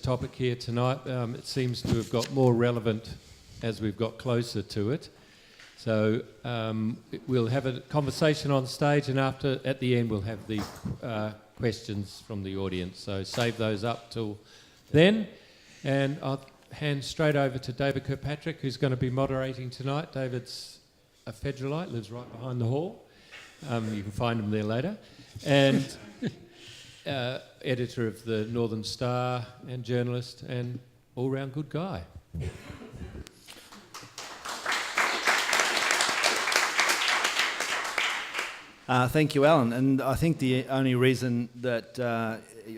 topic here tonight. It seems to have got more relevant as we've got closer to it. So we'll have a conversation on stage, and at the end we'll have the questions from the audience. So save those up till then. And I'll hand straight over to David Kirkpatrick, who's going to be moderating tonight. David's a federalite, lives right behind the hall. You can find him there later. And editor of the Northern Star and journalist and all-round good guy. Thank you, Alan. And I think the only reason that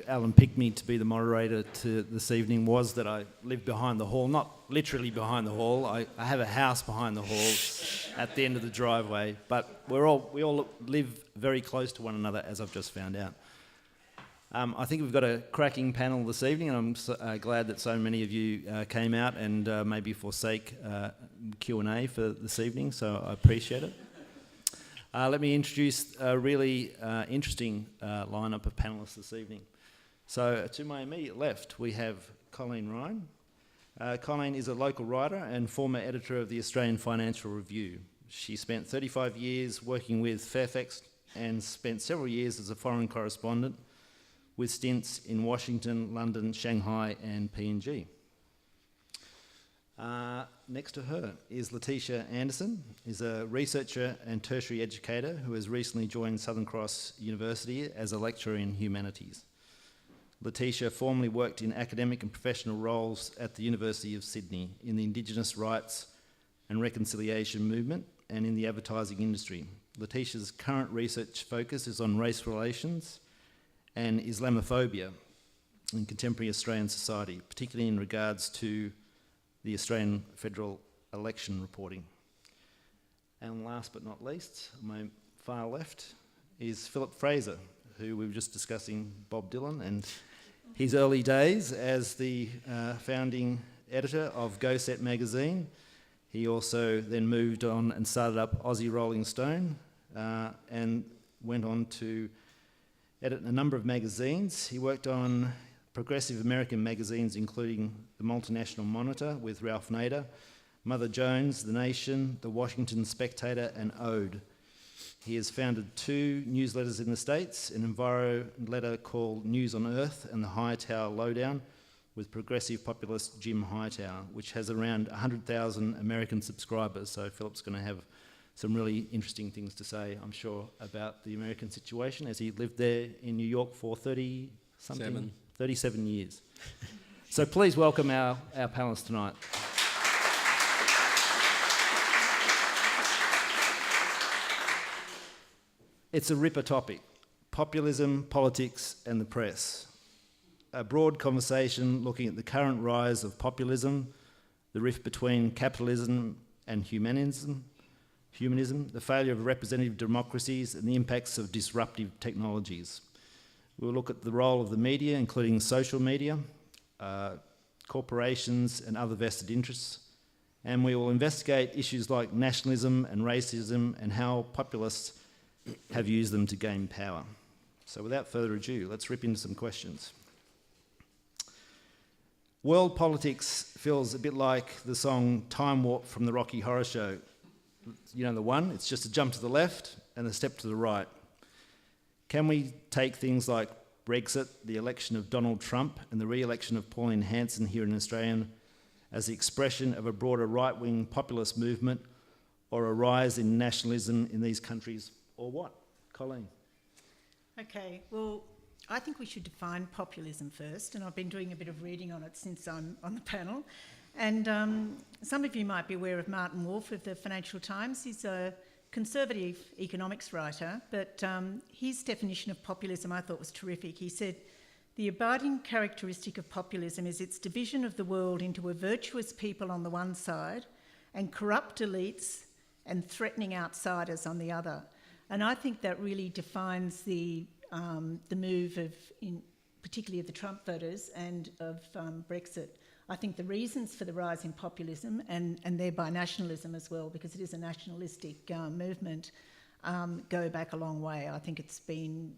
Alan picked me to be the moderator to this evening was that I live behind the hall, not literally behind the hall. I have a house behind the hall at the end of the driveway, but we all live very close to one another, as I've just found out. I think we've got a cracking panel this evening, and I'm glad that so many of you came out and maybe forsake Q&A for this evening, so I appreciate it. Let me introduce a really interesting lineup of panellists this evening. So to my immediate left, we have Colleen Ryan. Colleen is a local writer and former editor of the Australian Financial Review. She spent 35 years working with Fairfax and spent several years as a foreign correspondent with stints in Washington, London, Shanghai and PNG. Next to her is Letitia Anderson, is a researcher and tertiary educator who has recently joined Southern Cross University as a lecturer in humanities. Letitia formerly worked in academic and professional roles at the University of Sydney in the Indigenous rights and reconciliation movement and in the advertising industry. Letitia's current research focus is on race relations and Islamophobia in contemporary Australian society, particularly in regards to the Australian federal election reporting. And last but not least, on my far left, is Philip Fraser, who we were just discussing Bob Dylan and his early days as the founding editor of Go Set magazine. He also then moved on and started up Aussie Rolling Stone and went on to edit a number of magazines. He worked on progressive American magazines, including the Multinational Monitor with Ralph Nader, Mother Jones, The Nation, The Washington Spectator, and Ode. He has founded 2 newsletters in the States, an Enviro letter called News on Earth and the Hightower Lowdown with progressive populist Jim Hightower, which has around 100,000 American subscribers. So Philip's going to have some really interesting things to say, I'm sure, about the American situation, as he lived there in New York for 37 years. So please welcome our panellists tonight. It's a ripper topic: populism, politics and the press. A broad conversation looking at the current rise of populism, the rift between capitalism and humanism, the failure of representative democracies and the impacts of disruptive technologies. We'll look at the role of the media, including social media, corporations and other vested interests, and we will investigate issues like nationalism and racism and how populists have used them to gain power. So without further ado, let's rip into some questions. World politics feels a bit like the song Time Warp from the Rocky Horror Show. You know the one? It's just a jump to the left and a step to the right. Can we take things like Brexit, the election of Donald Trump and the re-election of Pauline Hanson here in Australia as the expression of a broader right-wing populist movement or a rise in nationalism in these countries, or what? Colleen? Okay, well, I think we should define populism first, and I've been doing a bit of reading on it since I'm on the panel. And some of you might be aware of Martin Wolf of the Financial Times. He's a conservative economics writer, but his definition of populism I thought was terrific. He said, "The abiding characteristic of populism is its division of the world into a virtuous people on the one side and corrupt elites and threatening outsiders on the other." And I think that really defines the move of, particularly of the Trump voters and of Brexit. I think the reasons for the rise in populism and thereby nationalism as well, because it is a nationalistic movement, go back a long way. I think it's been...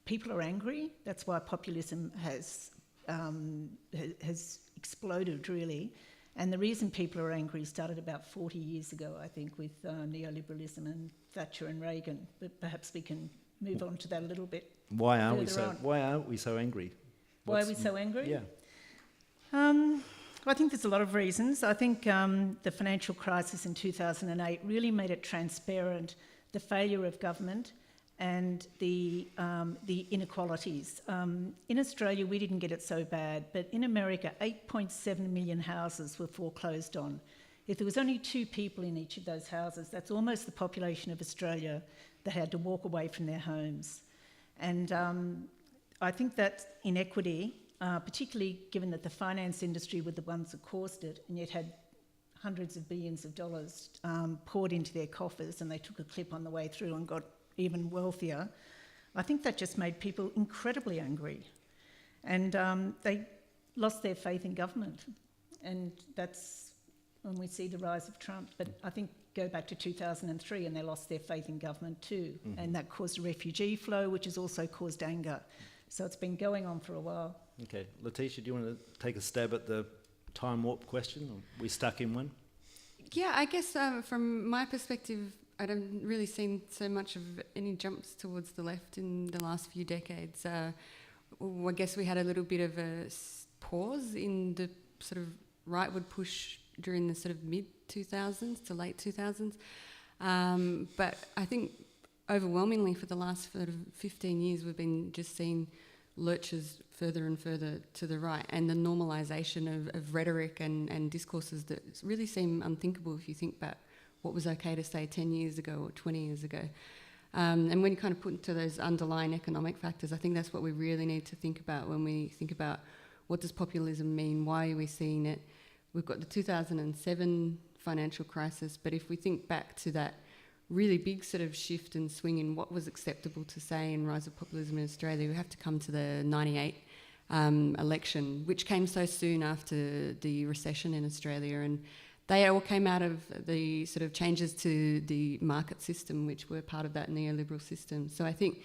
people are angry. That's why populism has has exploded really. And the reason people are angry started about 40 years ago, I think, with neoliberalism and Thatcher and Reagan. But perhaps we can move on to that a little bit. Why aren't we so angry? Why are we so angry? Yeah. Well, I think there's a lot of reasons. I think the financial crisis in 2008 really made it transparent the failure of government and the inequalities. In Australia, we didn't get it so bad, but in America, 8.7 million houses were foreclosed on. If there was only 2 people in each of those houses, that's almost the population of Australia that had to walk away from their homes. And I think that inequity, particularly given that the finance industry were the ones that caused it, and yet had hundreds of billions of dollars poured into their coffers, and they took a clip on the way through and got even wealthier, I think that just made people incredibly angry. And they lost their faith in government. And that's when we see the rise of Trump. But I think go back to 2003 and they lost their faith in government too. Mm-hmm. And that caused a refugee flow, which has also caused anger. So it's been going on for a while. Okay. Letitia, do you want to take a stab at the time warp question? Are we stuck in one? Yeah, I guess from my perspective, I haven't really seen so much of any jumps towards the left in the last few decades. I guess we had a little bit of a pause in the sort of rightward push during the sort of mid-2000s to late 2000s. But I think overwhelmingly for the last sort of 15 years, we've been just seeing lurches further and further to the right, and the normalisation of rhetoric and discourses that really seem unthinkable if you think about what was okay to say 10 years ago or 20 years ago. And when you kind of put into those underlying economic factors, I think that's what we really need to think about when we think about what does populism mean, why are we seeing it. We've got the 2007 financial crisis, but if we think back to that really big sort of shift and swing in what was acceptable to say in rise of populism in Australia, we have to come to the 98 election, which came so soon after the recession in Australia, and they all came out of the sort of changes to the market system, which were part of that neoliberal system. So I think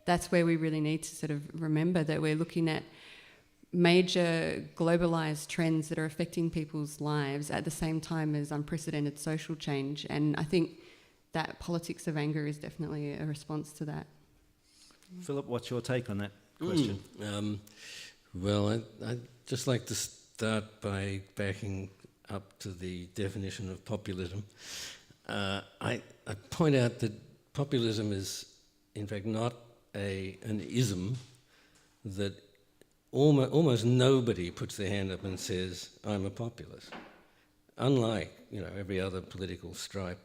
that's where we really need to sort of remember that we're looking at major globalised trends that are affecting people's lives at the same time as unprecedented social change. And I think that politics of anger is definitely a response to that. Philip, what's your take on that question? Well, I'd just like to start by backing up to the definition of populism. I point out that populism is, in fact, not an ism that almost nobody puts their hand up and says, I'm a populist. Unlike, every other political stripe.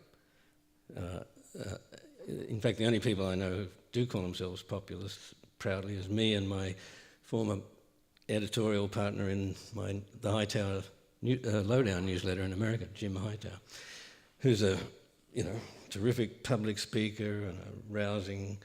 In fact, the only people I know who do call themselves populists proudly is me and my former editorial partner in the Hightower Lowdown newsletter in America, Jim Hightower, who's a terrific public speaker and a rousing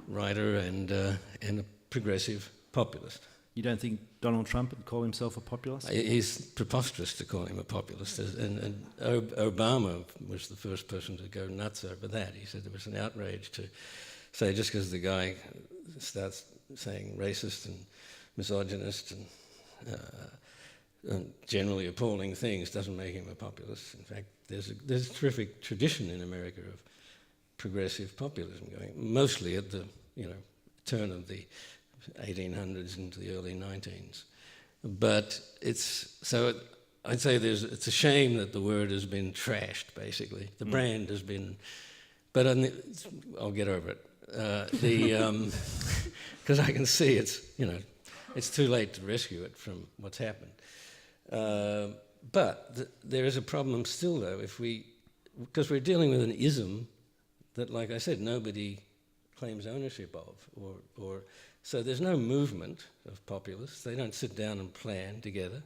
writer and a progressive populist. You don't think Donald Trump would call himself a populist? He's preposterous to call him a populist, and Obama was the first person to go nuts over that. He said it was an outrage to say just because the guy starts saying racist and misogynist and generally appalling things doesn't make him a populist. In fact, there's a terrific tradition in America of progressive populism going, mostly at the turn of the 1800s into the early 19s. But I'd say it's a shame that the word has been trashed, basically. The brand has been, but I'll get over it. Because I can see it's too late to rescue it from what's happened. But there is a problem still, though, because we're dealing with an ism that, like I said, nobody claims ownership of, or so there's no movement of populists. They don't sit down and plan together.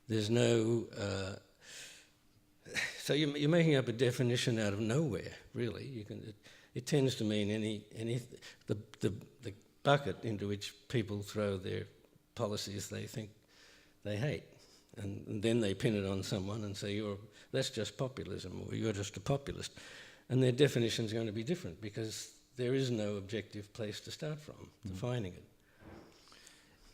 There's no. So you're making up a definition out of nowhere, really. It tends to mean the bucket into which people throw their policies they think they hate. And then they pin it on someone and say, that's just populism, or you're just a populist. And their definition is going to be different because there is no objective place to start from, defining it.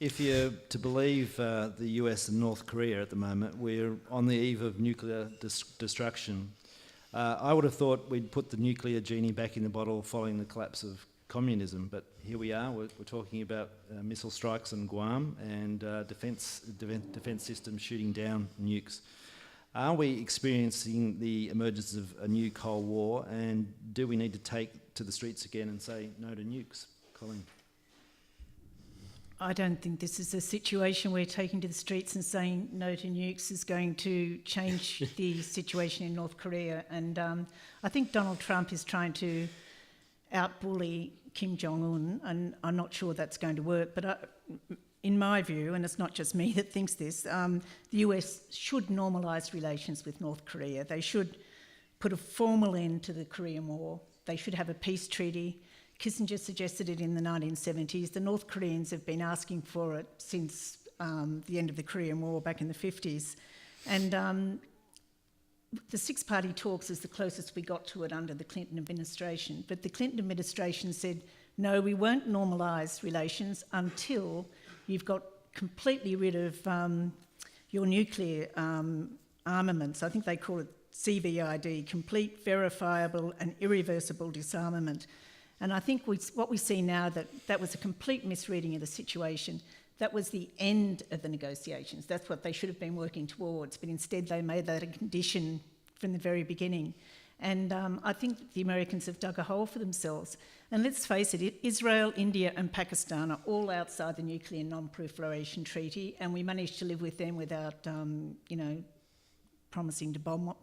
If you're to believe the US and North Korea at the moment, we're on the eve of nuclear destruction. I would have thought we'd put the nuclear genie back in the bottle following the collapse of communism, but here we are. We're talking about missile strikes on Guam and defence systems shooting down nukes. Are we experiencing the emergence of a new Cold War, and do we need to take to the streets again and say no to nukes? Colin? I don't think this is a situation where taking to the streets and saying no to nukes is going to change the situation in North Korea. And I think Donald Trump is trying to outbully Kim Jong-un, and I'm not sure that's going to work. But in my view, and it's not just me that thinks this, the US should normalise relations with North Korea. They should put a formal end to the Korean War. They should have a peace treaty. Kissinger suggested it in the 1970s. The North Koreans have been asking for it since the end of the Korean War back in the 50s. And the six-party talks is the closest we got to it under the Clinton administration. But the Clinton administration said, no, we won't normalise relations until you've got completely rid of your nuclear armaments. I think they call it CVID, complete, verifiable and irreversible disarmament. And I think what we see now, that was a complete misreading of the situation. That was the end of the negotiations. That's what they should have been working towards, but instead they made that a condition from the very beginning. And I think the Americans have dug a hole for themselves. And let's face it, Israel, India and Pakistan are all outside the Nuclear Non-Proliferation Treaty, and we managed to live with them without, promising to bomb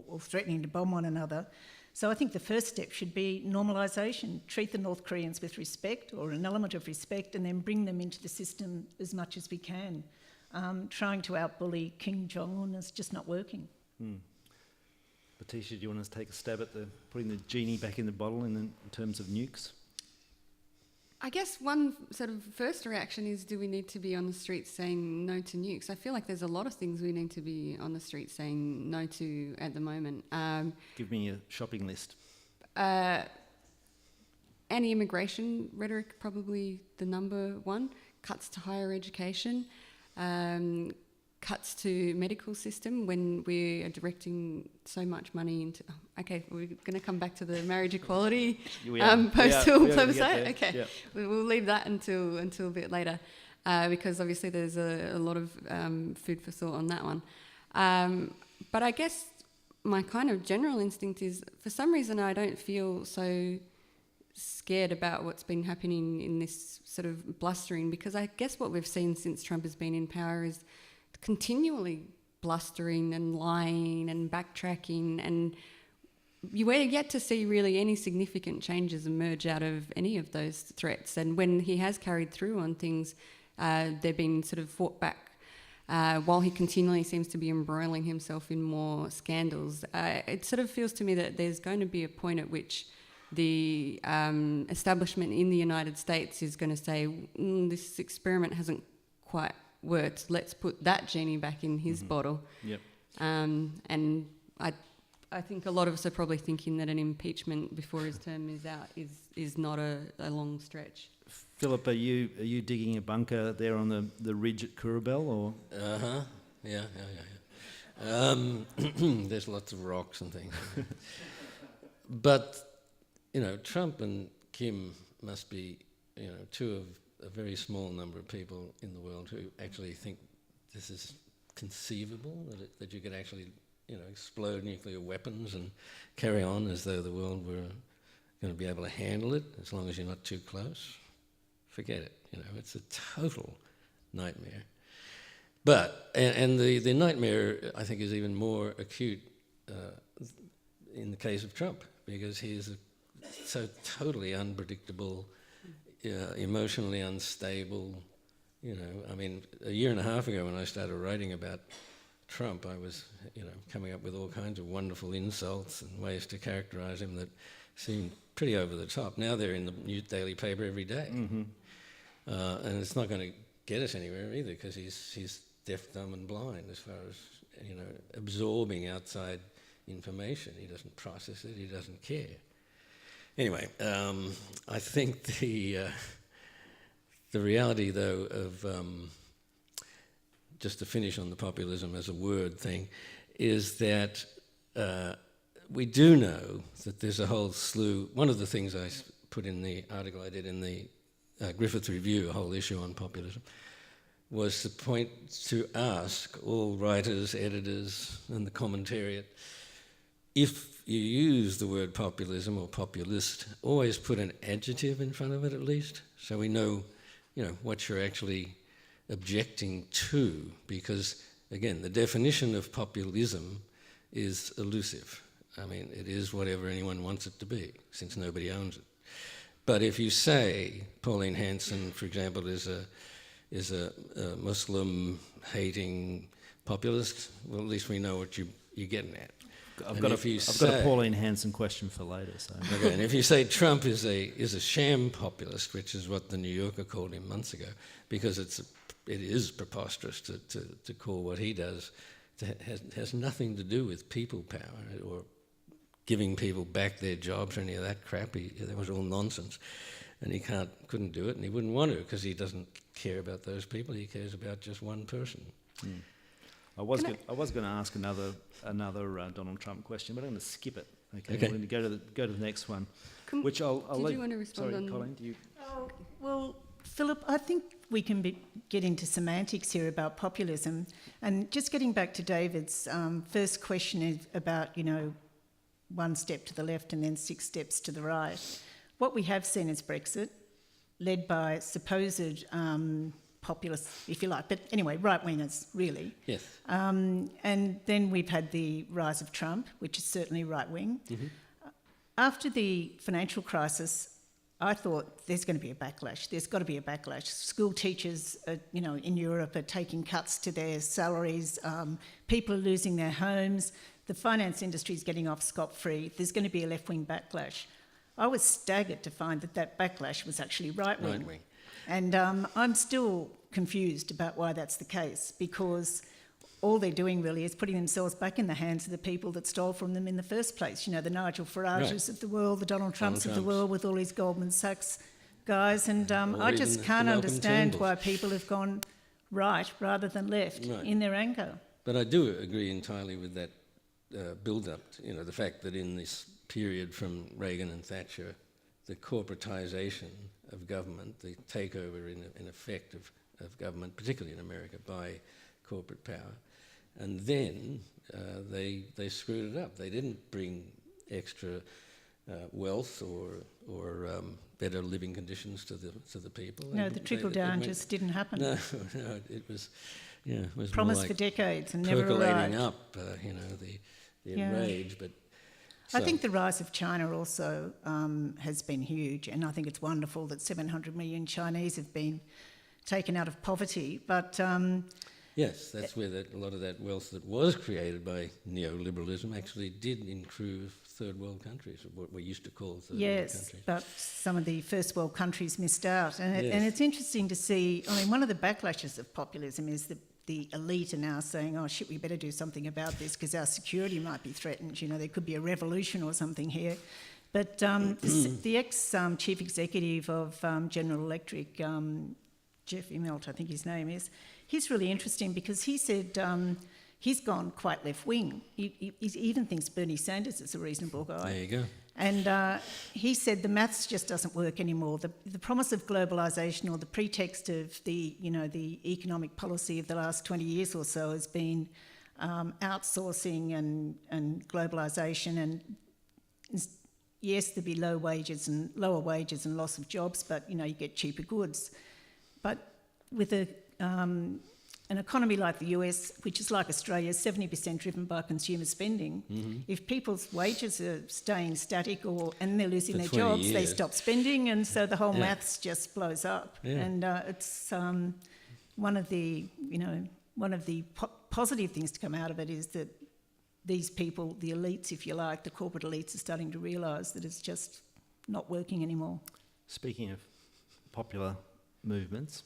or threatening to bomb one another. So I think the first step should be normalisation. Treat the North Koreans with respect, or an element of respect, and then bring them into the system as much as we can. Trying to outbully Kim Jong-un is just not working. Letitia, do you want to take a stab at putting the genie back in the bottle in terms of nukes? I guess one sort of first reaction is, do we need to be on the streets saying no to nukes? I feel like there's a lot of things we need to be on the streets saying no to at the moment. Give me a shopping list. Anti-immigration rhetoric, probably the number one. Cuts to higher education. Cuts to medical system when we are directing so much money into... Okay, we're going to come back to the marriage equality postal plebiscite. Okay, yeah. We'll leave that until a bit later because obviously there's a lot of food for thought on that one. But I guess my kind of general instinct is, for some reason I don't feel so scared about what's been happening in this sort of blustering, because I guess what we've seen since Trump has been in power is continually blustering and lying and backtracking, and we're yet to see really any significant changes emerge out of any of those threats. And when he has carried through on things, they've been sort of fought back, while he continually seems to be embroiling himself in more scandals. It sort of feels to me that there's going to be a point at which the establishment in the United States is going to say, this experiment hasn't quite worked, let's put that genie back in his bottle. Yep. And I think a lot of us are probably thinking that an impeachment before his term is out is not a long stretch. Philip, are you digging a bunker there on the ridge at Kurrabell, or? Yeah. There's lots of rocks and things. But, Trump and Kim must be, two of a very small number of people in the world who actually think this is conceivable, that you could actually, explode nuclear weapons and carry on as though the world were going to be able to handle it, as long as you're not too close. Forget it. It's a total nightmare. But, and the nightmare, I think, is even more acute in the case of Trump, because he is so totally unpredictable, emotionally unstable. A year and a half ago when I started writing about Trump, I was, coming up with all kinds of wonderful insults and ways to characterise him that seemed pretty over the top. Now they're in the new daily paper every day. Mm-hmm. And it's not going to get us anywhere either, because he's deaf, dumb and blind as far as, absorbing outside information. He doesn't process it, he doesn't care. Anyway, I think the reality, though, of just to finish on the populism as a word thing, is that we do know that there's a whole slew. One of the things I put in the article I did in the Griffith Review, a whole issue on populism, was the point to ask all writers, editors, and the commentariat, if you use the word populism or populist, always put an adjective in front of it at least, so we know, what you're actually objecting to, because, again, the definition of populism is elusive. I mean, it is whatever anyone wants it to be, since nobody owns it. But if you say Pauline Hanson, for example, is a Muslim-hating populist, well, at least we know what you're getting at. I've got a Pauline Hanson question for later. So. Okay, and if you say Trump is a sham populist, which is what the New Yorker called him months ago, because it is preposterous to call what he does, has nothing to do with people power or giving people back their jobs or any of that crap. That was all nonsense, and he couldn't do it, and he wouldn't want to because he doesn't care about those people. He cares about just one person. Mm. I was going to ask another Donald Trump question, but I'm going to skip it. Okay. I'm going to go to the next one, which I'll did you want to respond? Sorry, Colleen, do you? Oh, well, Philip, I think we can get into semantics here about populism, and just getting back to David's first question is about, one step to the left and then 6 steps to the right. What we have seen is Brexit, led by supposed populists, if you like, but anyway, right-wingers, really. Yes. And then we've had the rise of Trump, which is certainly right-wing. Mm-hmm. After the financial crisis, I thought there's going to be a backlash. There's got to be a backlash. School teachers, in Europe are taking cuts to their salaries. People are losing their homes. The finance industry is getting off scot-free. There's going to be a left-wing backlash. I was staggered to find that backlash was actually right-wing. Right-wing. And I'm still confused about why that's the case, because all they're doing really is putting themselves back in the hands of the people that stole from them in the first place. The Nigel Farages of the world, the Donald Trumps of the world with all these Goldman Sachs guys. And I just can't understand why people have gone right rather than left in their anger. But I do agree entirely with that build-up, the fact that in this period from Reagan and Thatcher, the corporatisation of government, the takeover in effect of government, particularly in America, by corporate power. And then they screwed it up. They didn't bring extra wealth or better living conditions to the people. No, the trickle down just didn't happen. No, it was promised more like for decades and never percolating arrived. up, the enrage, but. I think the rise of China also has been huge, and I think it's wonderful that 700 million Chinese have been taken out of poverty. But yes, that's where a lot of that wealth that was created by neoliberalism actually did improve third world countries, or what we used to call third world countries. Yes, but some of the first world countries missed out. And it's interesting to see, one of the backlashes of populism is that the elite are now saying, oh, shit, we better do something about this because our security might be threatened. There could be a revolution or something here. But the ex-chief executive of General Electric, Jeff Immelt, I think his name is, he's really interesting because he said he's gone quite left-wing. He even thinks Bernie Sanders is a reasonable guy. There you go. And he said the maths just doesn't work anymore. The promise of globalisation, or the pretext of the economic policy of the last 20 years or so, has been outsourcing and globalisation. And yes, there'll be lower wages and loss of jobs, but you get cheaper goods. But with an economy like the US, which is like Australia, 70% driven by consumer spending. Mm-hmm. If people's wages are staying static and they're losing their jobs, they stop spending, and so the whole maths just blows up. Yeah. And it's one of the positive things to come out of it is that these people, the elites, if you like, the corporate elites, are starting to realise that it's just not working anymore. Speaking of popular movements.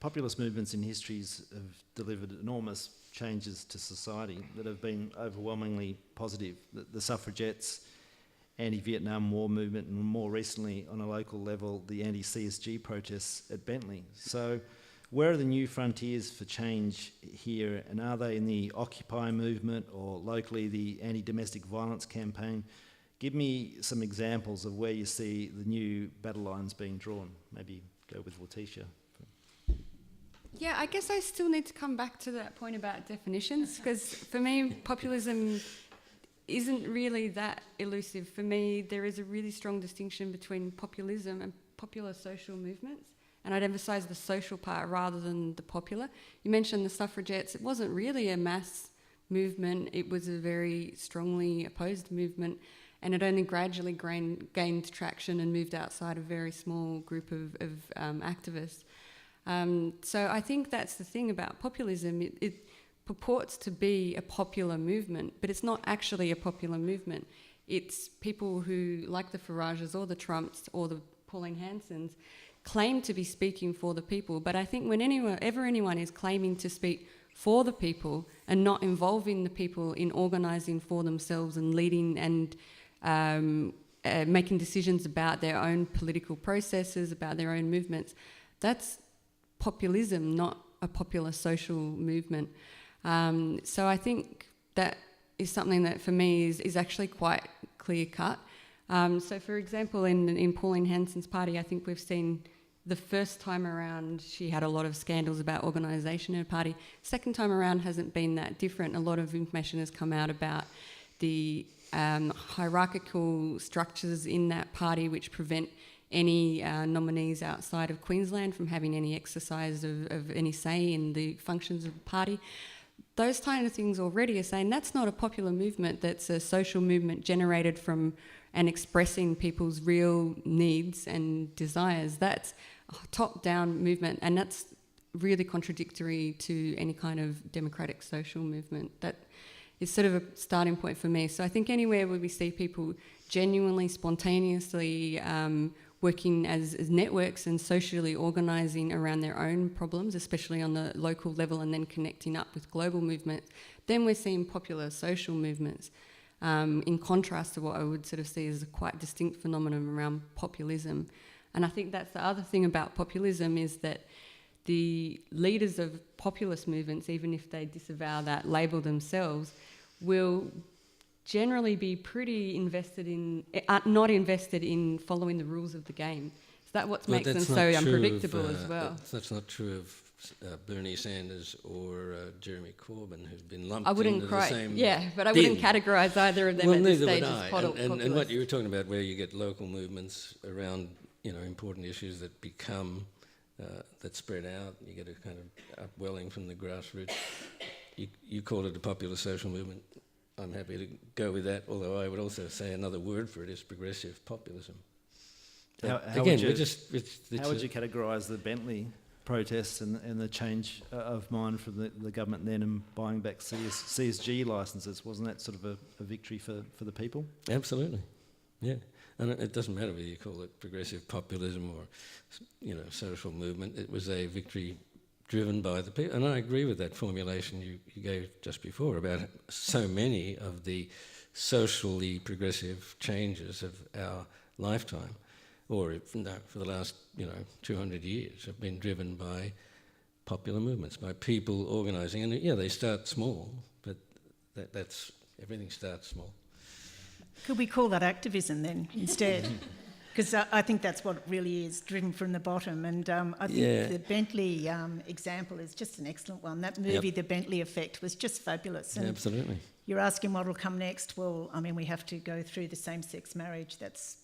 Populist movements in histories have delivered enormous changes to society that have been overwhelmingly positive. The suffragettes anti-Vietnam War movement, and more recently on a local level, the anti-CSG protests at Bentley. So where are the new frontiers for change here, and are they in the Occupy movement or locally the anti-domestic violence campaign? Give me some examples of where you see the new battle lines being drawn. Maybe go with Letitia. Yeah, I guess I still need to come back to that point about definitions, because for me, populism isn't really that elusive. For me, there is a really strong distinction between populism and popular social movements, and I'd emphasise the social part rather than the popular. You mentioned the suffragettes. It wasn't really a mass movement. It was a very strongly opposed movement, and it only gradually gained traction and moved outside a very small group of activists. So I think that's the thing about populism. It purports to be a popular movement, but it's not actually a popular movement. It's people who, like the Farages or the Trumps or the Pauline Hansons, claim to be speaking for the people. But I think whenever anyone is claiming to speak for the people and not involving the people in organising for themselves and leading and making decisions about their own political processes, about their own movements, that's populism, not a popular social movement. So I think that is something that for me is actually quite clear cut. So for example, in Pauline Hanson's party, I think we've seen the first time around she had a lot of scandals about organisation in her party. Second time around hasn't been that different. A lot of information has come out about the hierarchical structures in that party which prevent any nominees outside of Queensland from having any exercise of any say in the functions of the party. Those kind of things already are saying that's not a popular movement, that's a social movement generated from and expressing people's real needs and desires. That's a top-down movement, and that's really contradictory to any kind of democratic social movement. That is sort of a starting point for me. So I think anywhere where we see people genuinely, spontaneously working as networks and socially organising around their own problems, especially on the local level, and then connecting up with global movements, then we're seeing popular social movements, in contrast to what I would sort of see as a quite distinct phenomenon around populism. And I think that's the other thing about populism, is that the leaders of populist movements, even if they disavow that label themselves, will generally be pretty not invested in following the rules of the game. Is that what makes them so unpredictable as well? That's not true of Bernie Sanders or Jeremy Corbyn, who've been lumped I wouldn't into the same but I wouldn't categorise either of them at this stage as populist. And what you were talking about, where you get local movements around, important issues that become that spread out, you get a kind of upwelling from the grassroots. You call it a popular social movement. I'm happy to go with that, although I would also say another word for it is progressive populism. How would you categorise the Bentley protests and the change of mind from the government then in buying back CSG licences? Wasn't that sort of a victory for the people? Absolutely, yeah. And it doesn't matter whether you call it progressive populism or, social movement. It was a victory driven by the people. And I agree with that formulation you gave just before about so many of the socially progressive changes of our lifetime, or for the last 200 years, have been driven by popular movements, by people organising. And they start small, but that's everything starts small. Could we call that activism then instead? Because I think that's what it really is, driven from the bottom. And I think the Bentley example is just an excellent one. That movie, The Bentley Effect, was just fabulous. And absolutely. You're asking what will come next. Well, I mean, we have to go through the same-sex marriage. That's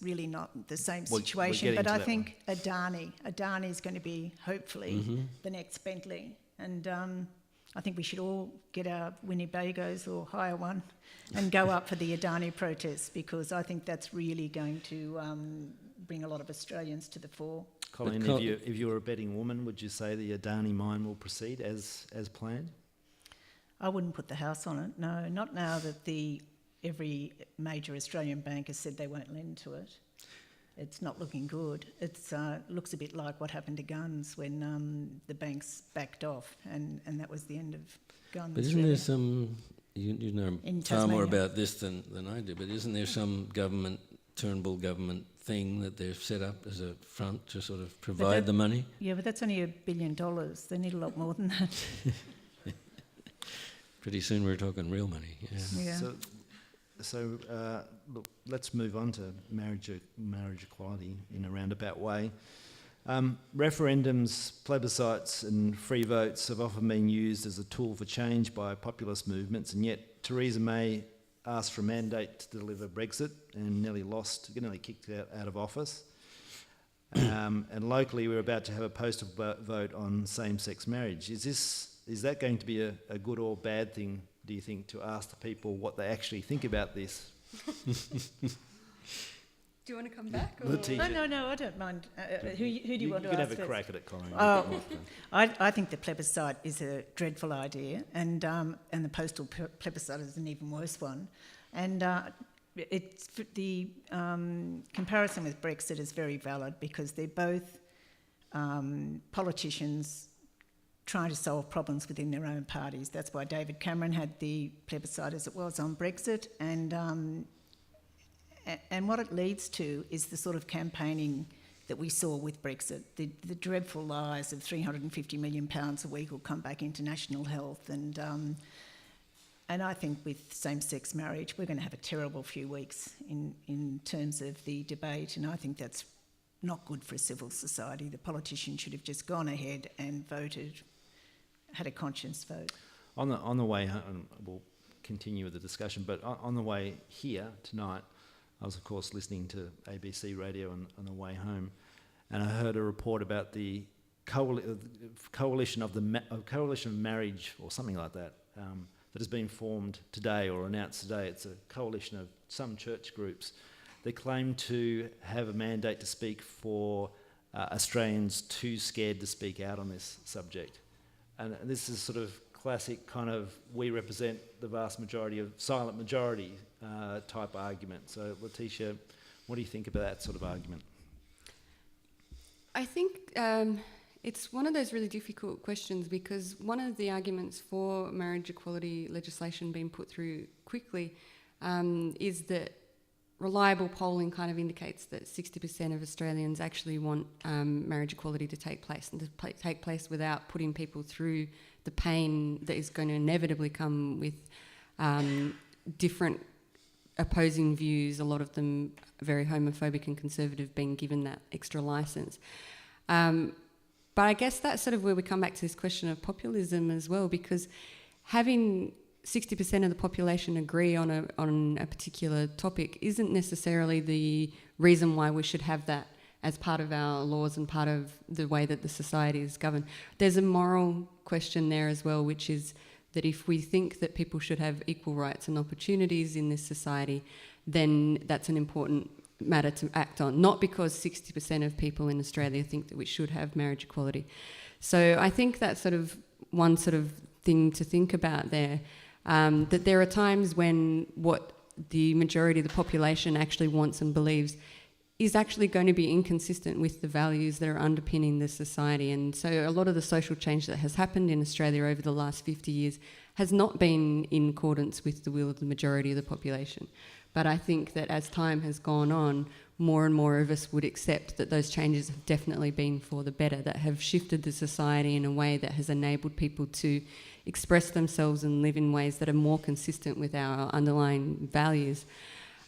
really not the same situation. But I think Adani is going to be, hopefully, the next Bentley. And I think we should all get our Winnebagos or hire one and go up for the Adani protests, because I think that's really going to bring a lot of Australians to the fore. Colleen, if you were a betting woman, would you say the Adani mine will proceed as planned? I wouldn't put the house on it, no, not now that every major Australian bank has said they won't lend to it. It's not looking good. It looks a bit like what happened to guns when the banks backed off, and that was the end of guns. But isn't there some you know In far more Tasmania. about this than I do, but isn't there some Turnbull government thing that they've set up as a front to sort of provide the money? Yeah, but that's only $1 billion. They need a lot more than that. Pretty soon we're talking real money. Yeah. Yeah. So look, let's move on to marriage equality in a roundabout way. Referendums, plebiscites and free votes have often been used as a tool for change by populist movements, and yet Theresa May asked for a mandate to deliver Brexit and nearly kicked out of office. And locally we're about to have a postal vote on same-sex marriage. Is that going to be a good or bad thing, do you think, to ask the people what they actually think about this? Do you want to come back? Or? No, I don't mind. Who do you want to ask? You can have a first? crack at it, Colin. I think the plebiscite is a dreadful idea, and the postal plebiscite is an even worse one. And it's the comparison with Brexit is very valid because they're both politicians trying to solve problems within their own parties. That's why David Cameron had the plebiscite as it was on Brexit, and what it leads to is the sort of campaigning that we saw with Brexit, the dreadful lies of £350 million a week will come back into national health, and I think with same-sex marriage we're going to have a terrible few weeks in terms of the debate, and I think that's not good for a civil society. The politicians should have just gone ahead and voted, had a conscience vote. On the way home, we'll continue with the discussion, but on the way here tonight, I was, of course, listening to ABC radio on the way home, and I heard a report about the coalition of marriage or something like that that has been formed today or announced today. It's a coalition of some church groups. They claim to have a mandate to speak for Australians too scared to speak out on this subject, and this is sort of classic kind of we represent the vast majority of silent majority type argument. So Letitia, what do you think about that sort of argument? I think it's one of those really difficult questions because one of the arguments for marriage equality legislation being put through quickly is that reliable polling kind of indicates that 60% of Australians actually want marriage equality to take place and to take place without putting people through the pain that is going to inevitably come with different opposing views, a lot of them very homophobic and conservative, being given that extra licence. But I guess that's sort of where we come back to this question of populism as well, because having 60% of the population agree on a particular topic isn't necessarily the reason why we should have that as part of our laws and part of the way that the society is governed. There's a moral question there as well, which is that if we think that people should have equal rights and opportunities in this society, then that's an important matter to act on, not because 60% of people in Australia think that we should have marriage equality. So I think that's sort of one sort of thing to think about there, that there are times when what the majority of the population actually wants and believes is actually going to be inconsistent with the values that are underpinning the society. And so a lot of the social change that has happened in Australia over the last 50 years has not been in accordance with the will of the majority of the population. But I think that as time has gone on, more and more of us would accept that those changes have definitely been for the better, that have shifted the society in a way that has enabled people to express themselves and live in ways that are more consistent with our underlying values.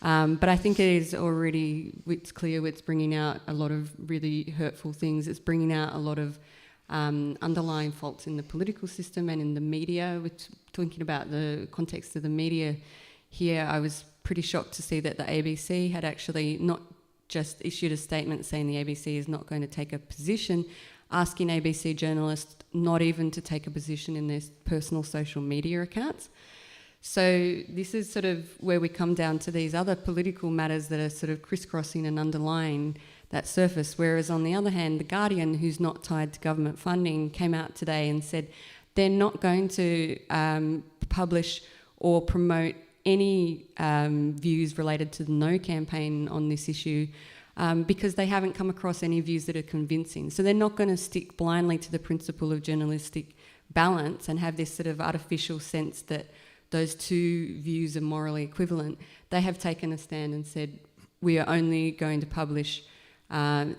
But I think it's clear it's bringing out a lot of really hurtful things. It's bringing out a lot of underlying faults in the political system and in the media. Which, thinking about the context of the media here, I was pretty shocked to see that the ABC had actually not just issued a statement saying the ABC is not going to take a position, asking ABC journalists not even to take a position in their personal social media accounts. So this is sort of where we come down to these other political matters that are sort of crisscrossing and underlying that surface. Whereas on the other hand, The Guardian, who's not tied to government funding, came out today and said they're not going to publish or promote any views related to the No campaign on this issue because they haven't come across any views that are convincing. So they're not going to stick blindly to the principle of journalistic balance and have this sort of artificial sense that those two views are morally equivalent, they have taken a stand and said, we are only going to publish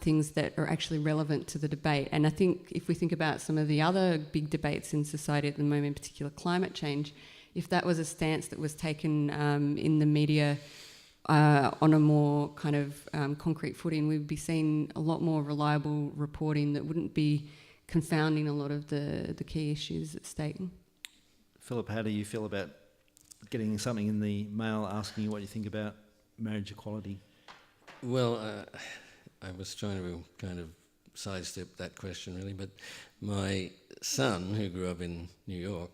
things that are actually relevant to the debate. And I think if we think about some of the other big debates in society at the moment, in particular climate change, if that was a stance that was taken in the media on a more kind of concrete footing, we'd be seeing a lot more reliable reporting that wouldn't be confounding a lot of the key issues at stake. Philip, how do you feel about getting something in the mail asking you what you think about marriage equality? Well, I was trying to kind of sidestep that question really, but my son, who grew up in New York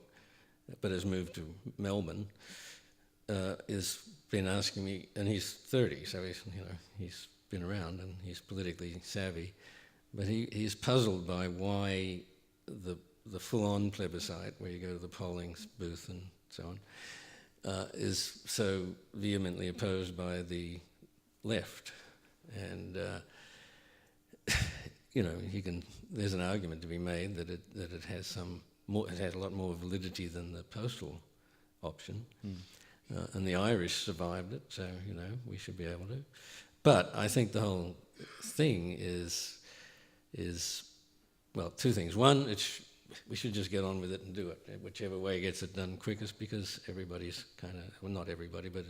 but has moved to Melbourne, has been asking me, and he's 30, so he's been around and he's politically savvy, but he's puzzled by why the full-on plebiscite, where you go to the polling booth and so on, is so vehemently opposed by the left. And there's an argument to be made that it has it had a lot more validity than the postal option. And the Irish survived it, so we should be able to. But I think the whole thing is well, two things. One, we should just get on with it and do it, whichever way gets it done quickest, because everybody's kind of, well, not everybody, but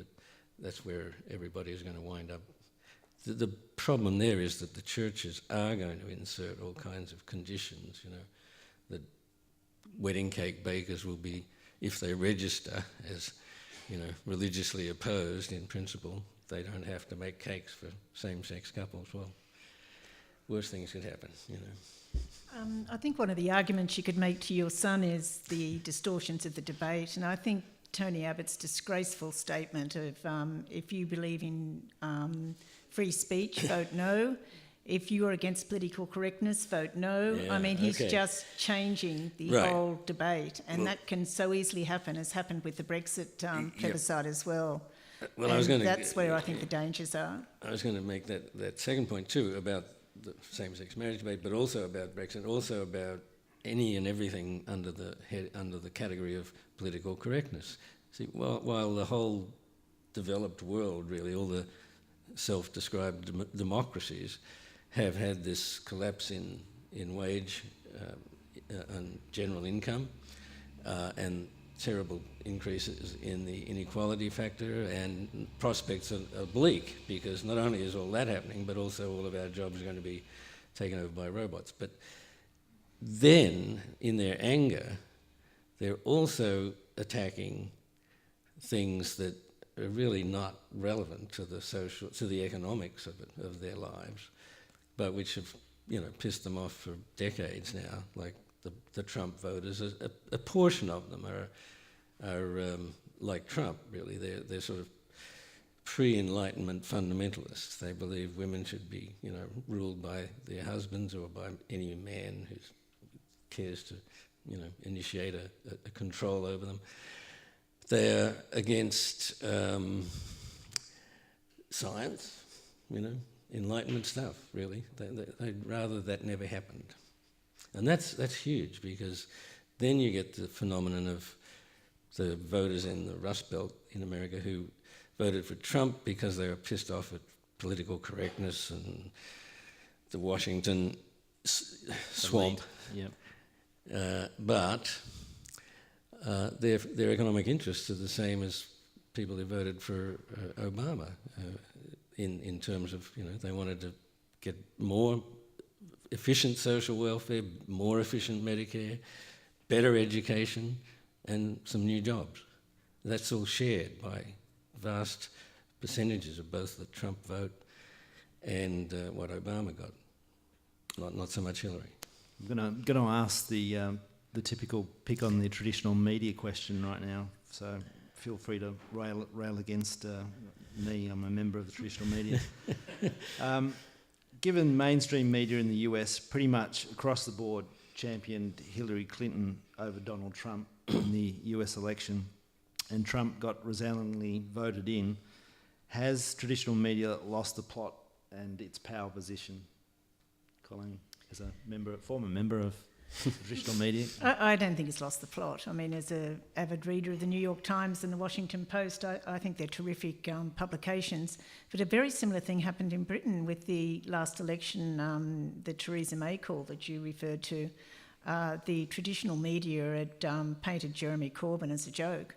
that's where everybody is going to wind up. The problem there is that the churches are going to insert all kinds of conditions, that wedding cake bakers will be, if they register as, religiously opposed in principle, they don't have to make cakes for same-sex couples. Well, worse things could happen, I think one of the arguments you could make to your son is the distortions of the debate, and I think Tony Abbott's disgraceful statement of if you believe in free speech, vote no. If you are against political correctness, vote no. Yeah, I mean, he's okay. just changing the whole debate, and that can so easily happen, as happened with the Brexit plebiscite as well. Well, and that's where I think the dangers are. I was going to make that second point too about the same-sex marriage debate, but also about Brexit, also about any and everything under the category of political correctness. See, while the whole developed world, really, all the self-described democracies have had this collapse in wage and general income and terrible increases in the inequality factor, and prospects are bleak, because not only is all that happening, but also all of our jobs are going to be taken over by robots. But then, in their anger, they're also attacking things that are really not relevant to the economics of their lives, but which have pissed them off for decades now. Like the Trump voters, a portion of them are like Trump. Really, they're sort of pre-Enlightenment fundamentalists. They believe women should be ruled by their husbands or by any man who cares to initiate a control over them. They're against science, Enlightenment stuff, really. They'd rather that never happened. And that's huge, because then you get the phenomenon of the voters in the Rust Belt in America who voted for Trump because they were pissed off at political correctness and the Washington swamp. Yep. But their economic interests are the same as people who voted for Obama in terms of, they wanted to get more efficient social welfare, more efficient Medicare, better education, and some new jobs. That's all shared by vast percentages of both the Trump vote and what Obama got. Not so much Hillary. I'm going to ask the typical pick on the traditional media question right now, so feel free to rail against me. I'm a member of the traditional media. Given mainstream media in the US pretty much across the board championed Hillary Clinton over Donald Trump in the US election, and Trump got resoundingly voted in, has traditional media lost the plot and its power position? Colleen, as a former member of traditional media? I don't think it's lost the plot. I mean, as an avid reader of the New York Times and the Washington Post, I think they're terrific publications. But a very similar thing happened in Britain with the last election, the Theresa May call that you referred to. The traditional media had painted Jeremy Corbyn as a joke.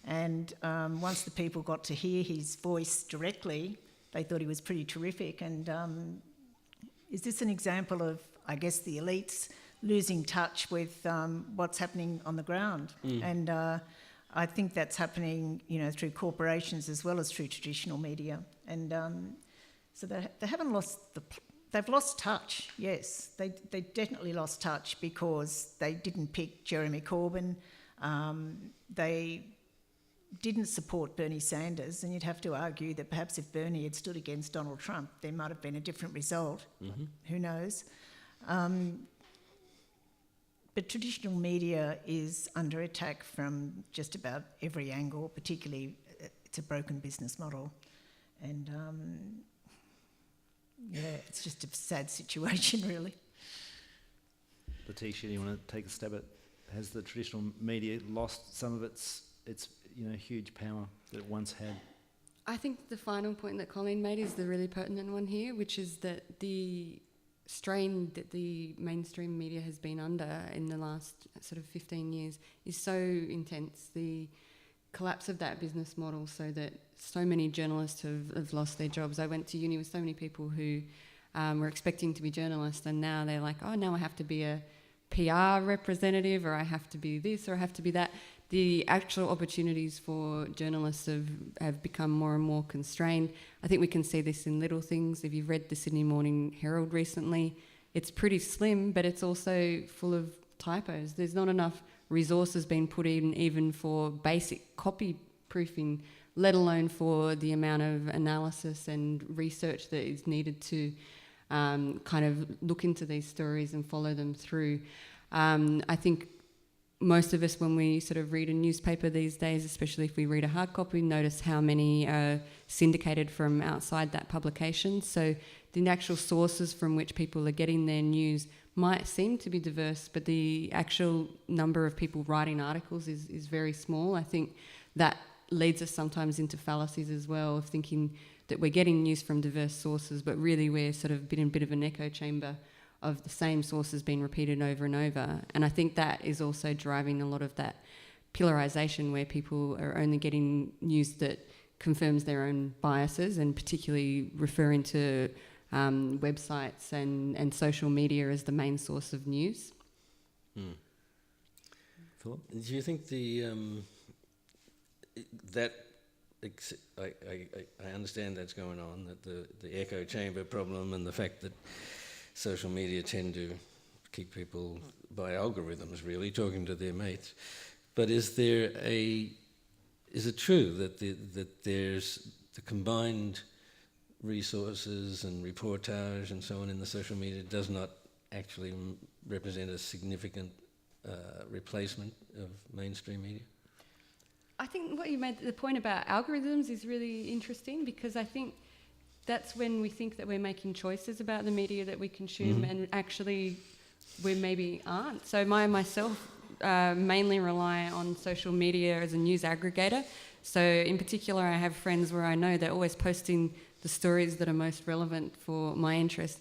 And once the people got to hear his voice directly, they thought he was pretty terrific. And is this an example of, I guess, the elites losing touch with what's happening on the ground? And I think that's happening, through corporations as well as through traditional media. And so they haven't lost they've lost touch, yes. They definitely lost touch because they didn't pick Jeremy Corbyn. They didn't support Bernie Sanders, and you'd have to argue that perhaps if Bernie had stood against Donald Trump, there might have been a different result. Who knows? But traditional media is under attack from just about every angle, particularly it's a broken business model. And it's just a sad situation, really. Letitia, do you want to take a stab at, has the traditional media lost some of its huge power that it once had? I think the final point that Colleen made is the really pertinent one here, which is that the strain that the mainstream media has been under in the last sort of 15 years is so intense. The collapse of that business model, so that so many journalists have lost their jobs. I went to uni with so many people who were expecting to be journalists, and now they're like, oh, now I have to be a PR representative, or I have to be this, or I have to be that. The actual opportunities for journalists have become more and more constrained. I think we can see this in little things. If you've read the Sydney Morning Herald recently, it's pretty slim, but it's also full of typos. There's not enough resources being put in even for basic copy proofing, let alone for the amount of analysis and research that is needed to kind of look into these stories and follow them through. I think most of us, when we sort of read a newspaper these days, especially if we read a hard copy, notice how many are syndicated from outside that publication. So the actual sources from which people are getting their news might seem to be diverse, but the actual number of people writing articles is very small. I think that leads us sometimes into fallacies as well, of thinking that we're getting news from diverse sources, but really we're sort of in a bit of an echo chamber of the same sources being repeated over and over. And I think that is also driving a lot of that pillarisation, where people are only getting news that confirms their own biases, and particularly referring to websites and social media as the main source of news. Philip? Do you think I understand that's going on, that the echo chamber problem and the fact that social media tend to keep people by algorithms, really, talking to their mates. But is it true that there's the combined resources and reportage and so on in the social media does not actually represent a significant replacement of mainstream media? I think what you made, the point about algorithms, is really interesting, because I think that's when we think that we're making choices about the media that we consume, and actually we maybe aren't. So myself mainly rely on social media as a news aggregator. So in particular, I have friends where I know they're always posting the stories that are most relevant for my interest.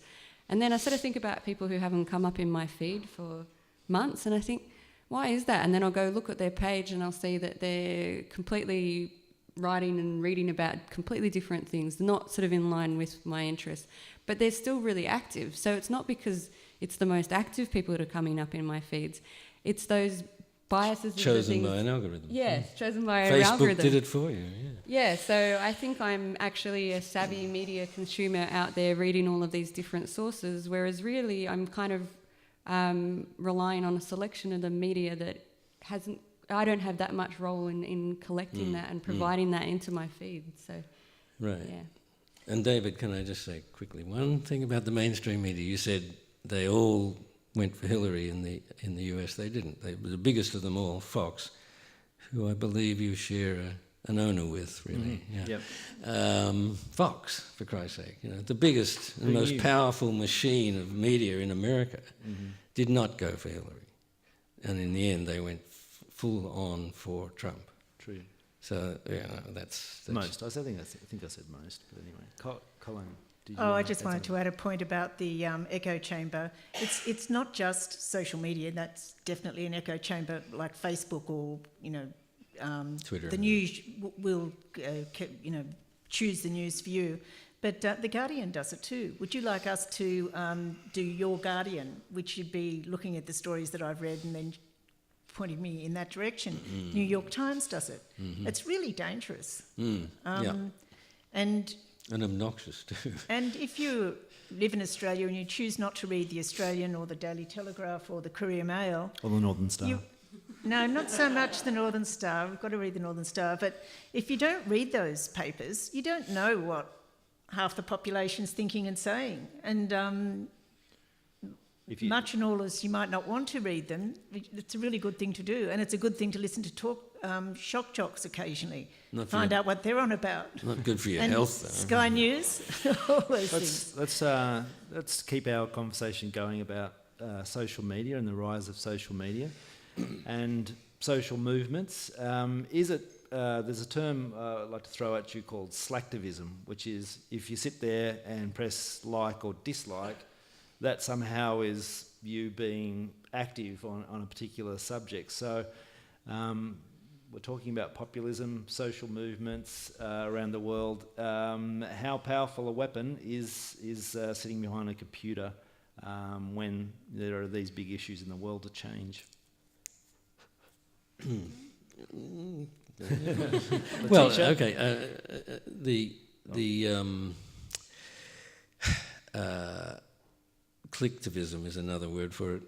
And then I sort of think about people who haven't come up in my feed for months, and I think, why is that? And then I'll go look at their page and I'll see that they're completely writing and reading about completely different things, not sort of in line with my interests, but they're still really active. So it's not because it's the most active people that are coming up in my feeds, it's those biases. Chosen by an algorithm. Yes, chosen by an algorithm. Facebook algorithm. did it for you, Yeah, so I think I'm actually a savvy media consumer out there reading all of these different sources, whereas really I'm kind of relying on a selection of the media that I don't have that much role in collecting that and providing that into my feed. So, right. Yeah. And David, can I just say quickly one thing about the mainstream media? You said they all went for Hillary in the US. They didn't. They were the biggest of them all, Fox, who I believe you share an owner with, really. Yeah. Yep. Fox, for Christ's sake, the biggest and most powerful machine of media in America, did not go for Hillary. And in the end, they went full on for Trump. True. So, that's Most. I think I said most, but anyway. Colin, did you Oh, I want just add wanted to something? add a point about the echo chamber. It's not just social media. That's definitely an echo chamber, like Facebook or Twitter. The news will choose the news for you. But the Guardian does it too. Would you like us to do your Guardian, which would be looking at the stories that I've read and then pointing me in that direction? New York Times does it. It's really dangerous. And obnoxious too. And if you live in Australia and you choose not to read the Australian or the Daily Telegraph or the Courier Mail... Or the Northern Star. No, not so much the Northern Star. We've got to read the Northern Star. But if you don't read those papers, you don't know what half the population's thinking and saying. And much and all as you might not want to read them, it's a really good thing to do. And it's a good thing to listen to shock jocks occasionally. Find out what they're on about. Not good for your And health, though. Sky News, all those things. Let's keep our conversation going about social media and the rise of social media and social movements. There's a term I'd like to throw at you called slacktivism, which is if you sit there and press like or dislike, that somehow is you being active on a particular subject. So we're talking about populism, social movements around the world. How powerful a weapon is sitting behind a computer when there are these big issues in the world to change? Well, okay. Clicktivism is another word for it,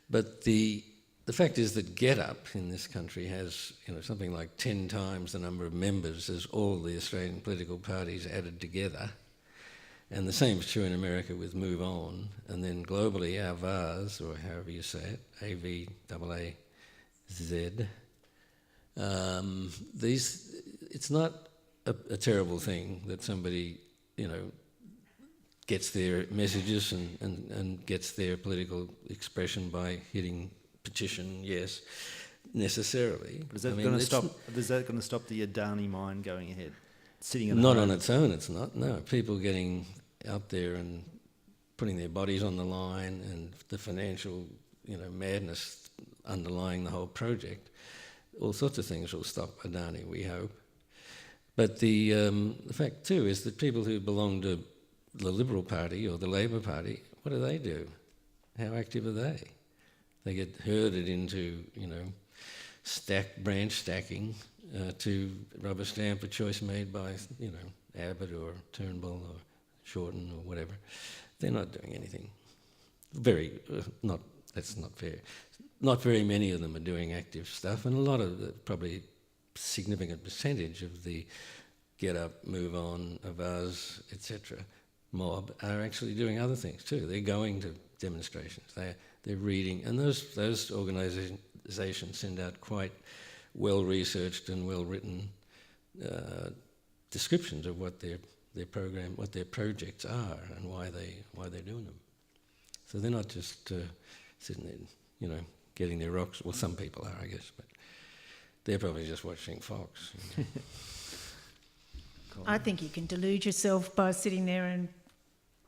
But the fact is that GetUp in this country has, something like 10 times the number of members as all the Australian political parties added together. And the same is true in America with Move On. And then globally, our VARs, or however you say it, AVAAZ, it's not a terrible thing that somebody, gets their messages and gets their political expression by hitting petition, yes, necessarily. Is that going to stop the Adani mine going ahead? Sitting at not home? on its own, it's not. No, people getting out there and putting their bodies on the line, and the financial, madness underlying the whole project. All sorts of things will stop Adani, we hope. But the fact too is that people who belong to the Liberal Party or the Labor Party, what do? How active are they? They get herded into, branch stacking to rubber stamp a choice made by, Abbott or Turnbull or Shorten or whatever. They're not doing anything. That's not fair. Not very many of them are doing active stuff, and a lot of probably significant percentage of the Get Up, Move On, Avaz, etc. mob are actually doing other things too. They're going to demonstrations. They're reading, and those organisations send out quite well-researched and well-written descriptions of what their program, what their projects are, and why they're doing them. So they're not just sitting there, getting their rocks. Well, some people are, I guess, but they're probably just watching Fox. I think you can delude yourself by sitting there and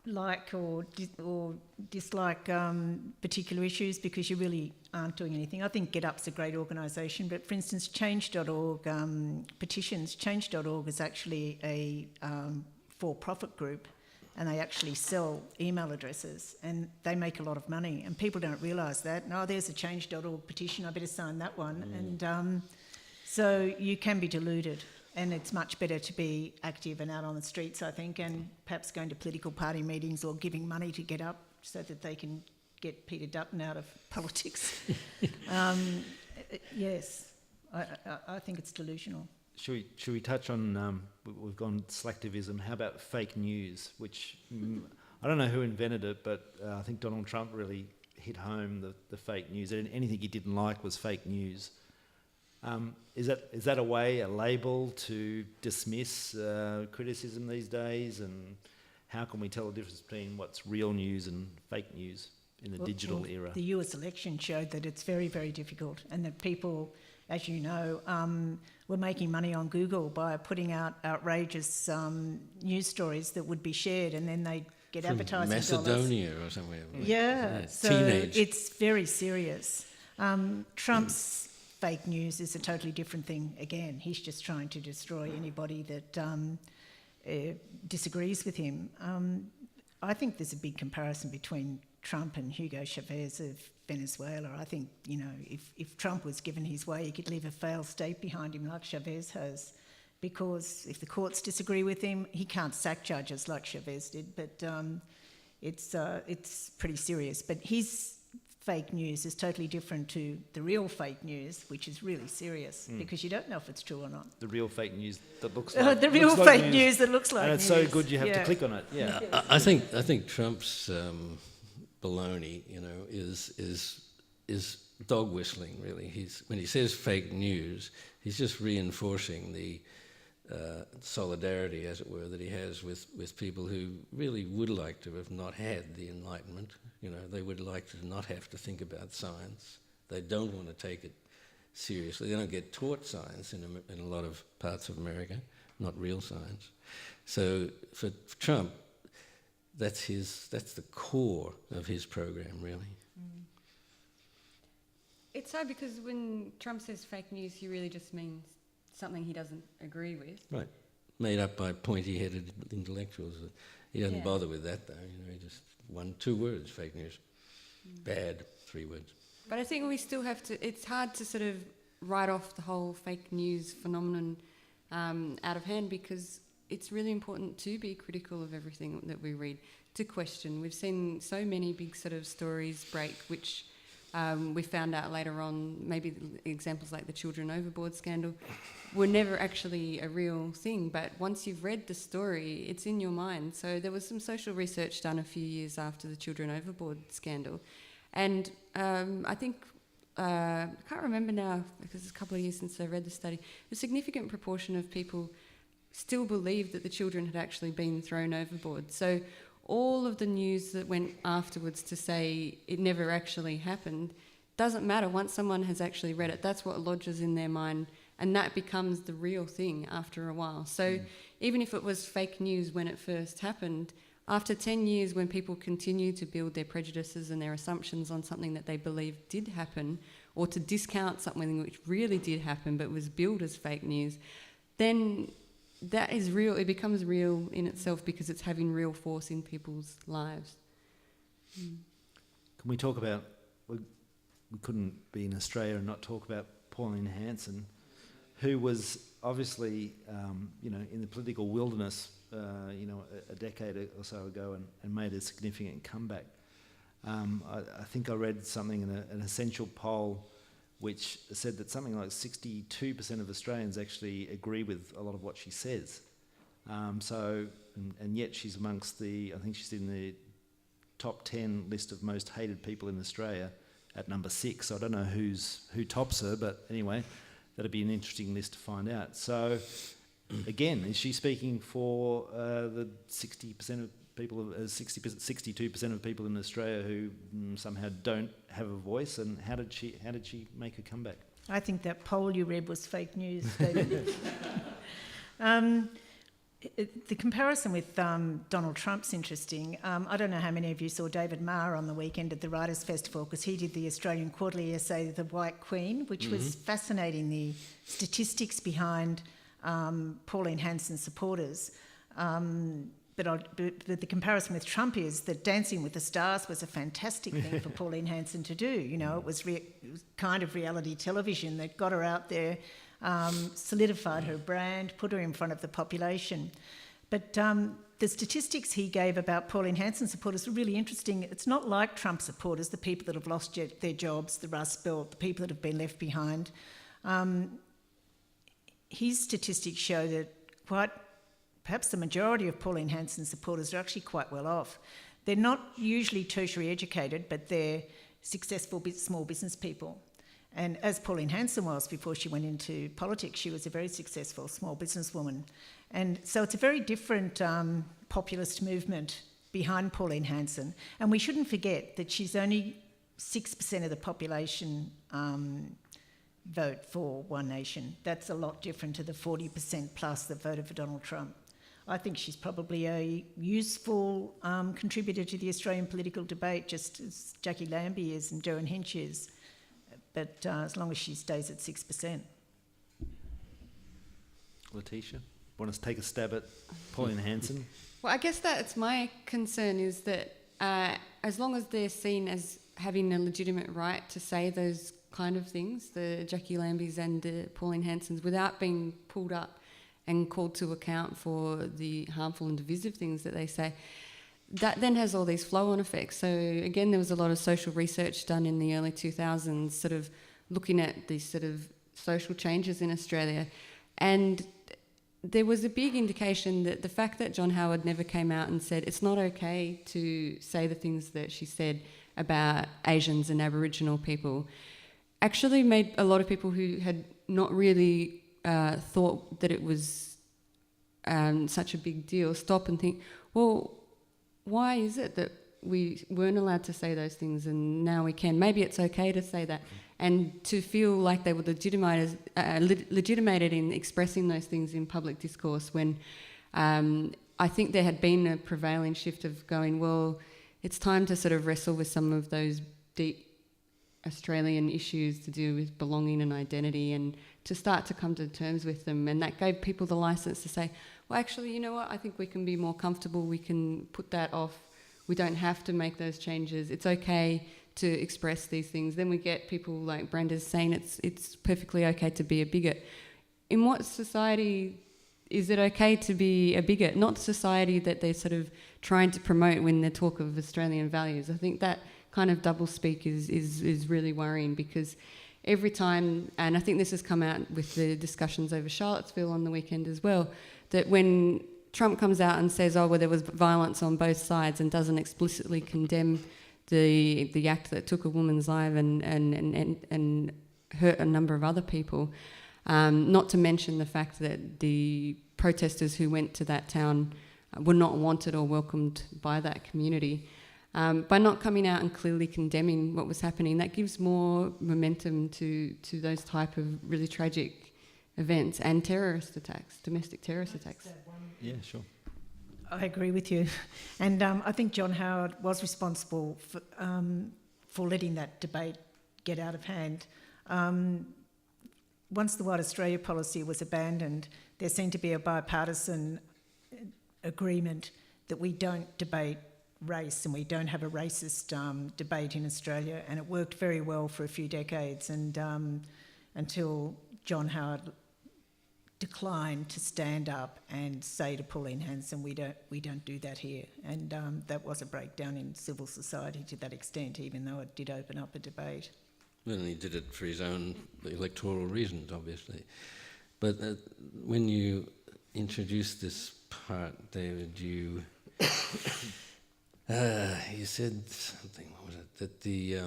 like or dislike particular issues because you really aren't doing anything. I think GetUp's a great organisation, but for instance, Change.org, petitions, Change.org is actually a for-profit group, and they actually sell email addresses, and they make a lot of money, and people don't realise that. No, there's a Change.org petition, I better sign that one. And so you can be deluded. And it's much better to be active and out on the streets, I think, and perhaps going to political party meetings or giving money to Get Up so that they can get Peter Dutton out of politics. Yes, I think it's delusional. Should we touch on, we've gone slacktivism, how about fake news, which I don't know who invented it, but I think Donald Trump really hit home the fake news. Anything he didn't like was fake news. Is that a way, a label to dismiss criticism these days? And how can we tell the difference between what's real news and fake news? in the digital era. The US election showed that it's very, very difficult, and that people, as you know, were making money on Google by putting out outrageous news stories that would be shared, and then they get From advertising Macedonia dollars. or somewhere. Yeah, so Teenage. it's very serious. Trump's fake news is a totally different thing again. He's just trying to destroy anybody that disagrees with him. I think there's a big comparison between Trump and Hugo Chavez of Venezuela. I think, you know, if Trump was given his way, he could leave a failed state behind him like Chavez has, because if the courts disagree with him, he can't sack judges like Chavez did, but it's pretty serious. But his fake news is totally different to the real fake news, which is really serious, because you don't know if it's true or not. The real fake news that looks like the real looks like fake news that looks like and it's news. so good you have to click on it. Yeah. I think Trump's baloney, you know, is dog whistling. Really, when he says fake news, he's just reinforcing the solidarity, as it were, that he has with people who really would like to have not had the Enlightenment. You know, they would like to not have to think about science. They don't want to take it seriously. They don't get taught science in a lot of parts of America, not real science. So for Trump, that's the core of his program, really. It's hard because when Trump says fake news, he really just means something he doesn't agree with. Right. Made up by pointy-headed intellectuals. He doesn't bother with that, though. You know, he just 2 words, fake news. Bad, 3 words. But I think we still have to, it's hard to sort of write off the whole fake news phenomenon out of hand, because it's really important to be critical of everything that we read, to question. We've seen so many big sort of stories break, which we found out later on, maybe examples like the Children Overboard scandal were never actually a real thing, but once you've read the story, it's in your mind. So there was some social research done a few years after the Children Overboard scandal, and I think, I can't remember now because it's a couple of years since I read the study, a significant proportion of people still believed that the children had actually been thrown overboard. So all of the news that went afterwards to say it never actually happened doesn't matter. Once someone has actually read it, that's what lodges in their mind, and that becomes the real thing after a while. So even if it was fake news when it first happened, after 10 years, when people continue to build their prejudices and their assumptions on something that they believe did happen, or to discount something which really did happen but was billed as fake news, then that is real. It becomes real in itself because it's having real force in people's lives. Can we talk about, we couldn't be in Australia and not talk about Pauline Hanson, who was obviously, in the political wilderness, a decade or so ago, and made a significant comeback. I think I read something in an Essential poll which said that something like 62% of Australians actually agree with a lot of what she says. And yet she's amongst I think she's in the top 10 list of most hated people in Australia at number 6. So I don't know who tops her, but anyway, that'd be an interesting list to find out. So again, is she speaking for the 60% of people, 62% of people in Australia who somehow don't have a voice? And how did she make a comeback? I think that poll you read was fake news, David. The comparison with Donald Trump's interesting. I don't know how many of you saw David Marr on the weekend at the Writers' Festival, because he did the Australian Quarterly essay, The White Queen, which was fascinating, the statistics behind Pauline Hanson's supporters. But the comparison with Trump is that Dancing with the Stars was a fantastic thing for Pauline Hanson to do. You know, it was kind of reality television that got her out there, solidified her brand, put her in front of the population. But the statistics he gave about Pauline Hanson supporters were really interesting. It's not like Trump supporters, the people that have lost their jobs, the Rust Belt, the people that have been left behind. His statistics show that perhaps the majority of Pauline Hanson supporters are actually quite well off. They're not usually tertiary educated, but they're successful small business people. And as Pauline Hanson was before she went into politics, she was a very successful small businesswoman. And so it's a very different populist movement behind Pauline Hanson. And we shouldn't forget that she's only 6% of the population vote for One Nation. That's a lot different to the 40% plus that voted for Donald Trump. I think she's probably a useful contributor to the Australian political debate, just as Jackie Lambie is and Derryn Hinch is, but as long as she stays at 6%. Letitia, want to take a stab at Pauline Hanson? Well, I guess that's my concern, is that as long as they're seen as having a legitimate right to say those kind of things, the Jackie Lambies and the Pauline Hansons, without being pulled up and called to account for the harmful and divisive things that they say, that then has all these flow-on effects. So again, there was a lot of social research done in the early 2000s, sort of looking at these sort of social changes in Australia, and there was a big indication that the fact that John Howard never came out and said it's not okay to say the things that she said about Asians and Aboriginal people actually made a lot of people who had not really thought that it was such a big deal stop and think, well, why is it that we weren't allowed to say those things and now we can? Maybe it's okay to say that. And to feel like they were legitimated in expressing those things in public discourse, when I think there had been a prevailing shift of going, well, it's time to sort of wrestle with some of those deep Australian issues to do with belonging and identity, and to start to come to terms with them. And that gave people the license to say, well, actually, you know what, I think we can be more comfortable, we can put that off, we don't have to make those changes, it's okay to express these things. Then we get people like Brenda's saying it's perfectly okay to be a bigot. In what society is it okay to be a bigot? Not the society that they're sort of trying to promote when they talk of Australian values. I think that kind of doublespeak is really worrying, because every time, and I think this has come out with the discussions over Charlottesville on the weekend as well, that when Trump comes out and says, oh, well, there was violence on both sides, and doesn't explicitly condemn the act that took a woman's life and hurt a number of other people, not to mention the fact that the protesters who went to that town were not wanted or welcomed by that community. By not coming out and clearly condemning what was happening, that gives more momentum to those type of really tragic events and terrorist attacks, domestic terrorist attacks. Yeah, sure. I agree with you. And I think John Howard was responsible for letting that debate get out of hand. Once the White Australia policy was abandoned, there seemed to be a bipartisan agreement that we don't debate race and we don't have a racist debate in Australia, and it worked very well for a few decades, and until John Howard declined to stand up and say to Pauline Hanson, we don't do that here. And that was a breakdown in civil society to that extent, even though it did open up a debate. Well, and he did it for his own electoral reasons, obviously. But when you introduced this part, David, you said something, what was it? That the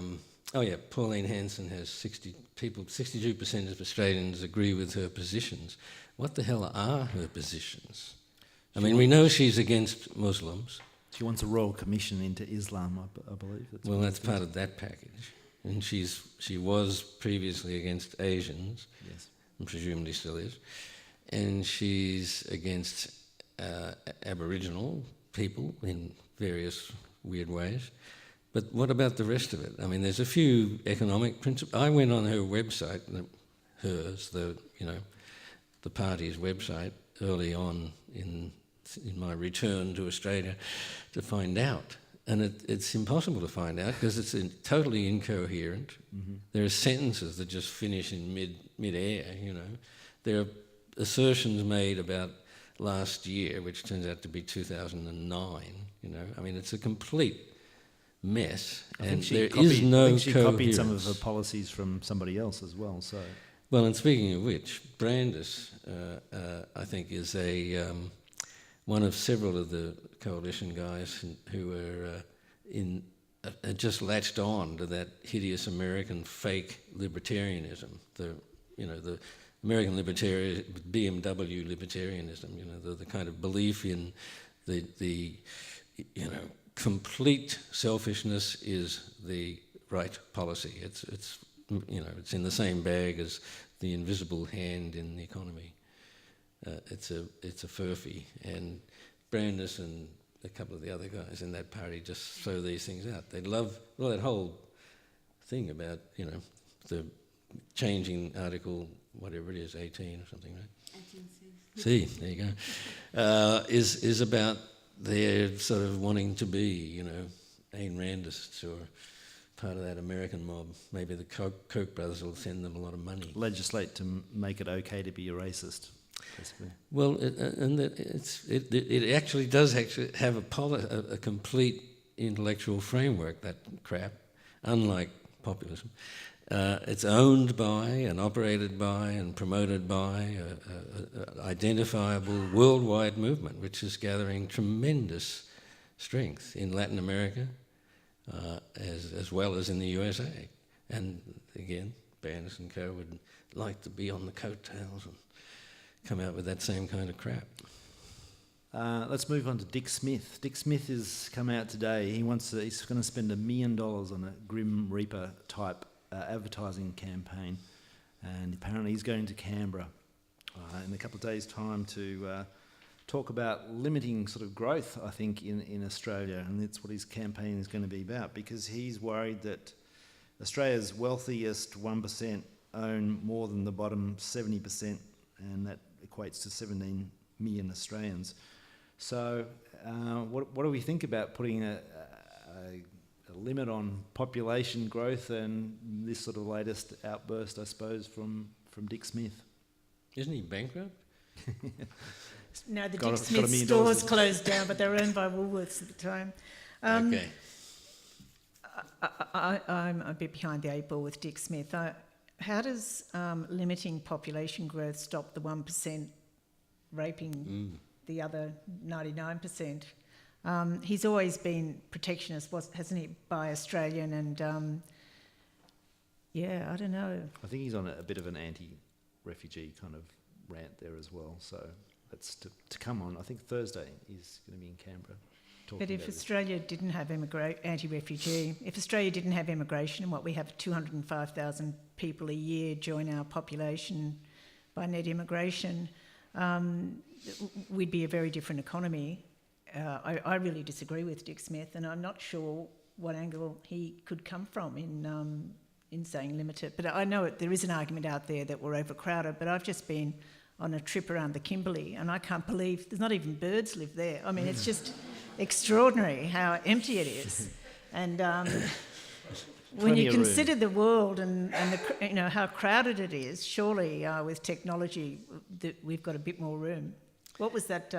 Pauline Hanson has 62% of Australians agree with her positions. What the hell are her positions? I mean, we know she's against Muslims. She wants a royal commission into Islam, I believe. That's part of that package. And she was previously against Asians, yes, and presumably still is. And she's against Aboriginal people in various weird ways. But what about the rest of it? I mean, there's a few economic principles. I went on her website, the party's website, early on in my return to Australia to find out. And it's impossible to find out because it's totally incoherent. Mm-hmm. There are sentences that just finish in mid-air, There are assertions made about last year, which turns out to be 2009, I mean, it's a complete mess, and there is no coherence. She copied some of her policies from somebody else as well. So, well, and speaking of which, Brandis, I think, is one of several of the coalition guys who are just latched on to that hideous American fake libertarianism. The American libertarian, BMW libertarianism. The kind of belief in the complete selfishness is the right policy. It's in the same bag as the invisible hand in the economy. It's a furphy, and Brandis and a couple of the other guys in that party just throw these things out. They love that whole thing about the changing Article whatever it is, 18 or something, right? 18C. See, there you go. Is about their sort of wanting to be, Ayn Randists or part of that American mob. Maybe the Koch brothers will send them a lot of money. Legislate to make it okay to be a racist, basically. Well, it actually does have a complete intellectual framework, that crap, unlike populism. It's owned by and operated by and promoted by an identifiable worldwide movement, which is gathering tremendous strength in Latin America, as well as in the USA. And again, Barnes and co would like to be on the coattails and come out with that same kind of crap. Let's move on to Dick Smith. Dick Smith has come out today. He's going to spend $1 million on a Grim Reaper type advertising campaign, and apparently he's going to Canberra in a couple of days' time to talk about limiting sort of growth, I think, in Australia, and that's what his campaign is going to be about, because he's worried that Australia's wealthiest 1% own more than the bottom 70%, and that equates to 17 million Australians. So what do we think about putting a limit on population growth and this sort of latest outburst, I suppose, from Dick Smith? Isn't he bankrupt? No, the Dick Smith stores closed down, but they were owned by Woolworths at the time. Okay. I'm a bit behind the eight ball with Dick Smith. How does limiting population growth stop the 1% raping the other 99%? He's always been protectionist, hasn't he, by Australian, and I don't know. I think he's on a bit of an anti-refugee kind of rant there as well. So that's to come on. I think Thursday he's going to be in Canberra. But if Australia didn't have anti-refugee, if Australia didn't have immigration, and what we have 205,000 people a year join our population by net immigration, we'd be a very different economy. I really disagree with Dick Smith, and I'm not sure what angle he could come from in saying limit it. But I know there is an argument out there that we're overcrowded, but I've just been on a trip around the Kimberley, and I can't believe there's not even birds live there. I mean, it's just extraordinary how empty it is. And when you consider the world and how crowded it is, surely with technology we've got a bit more room. What was that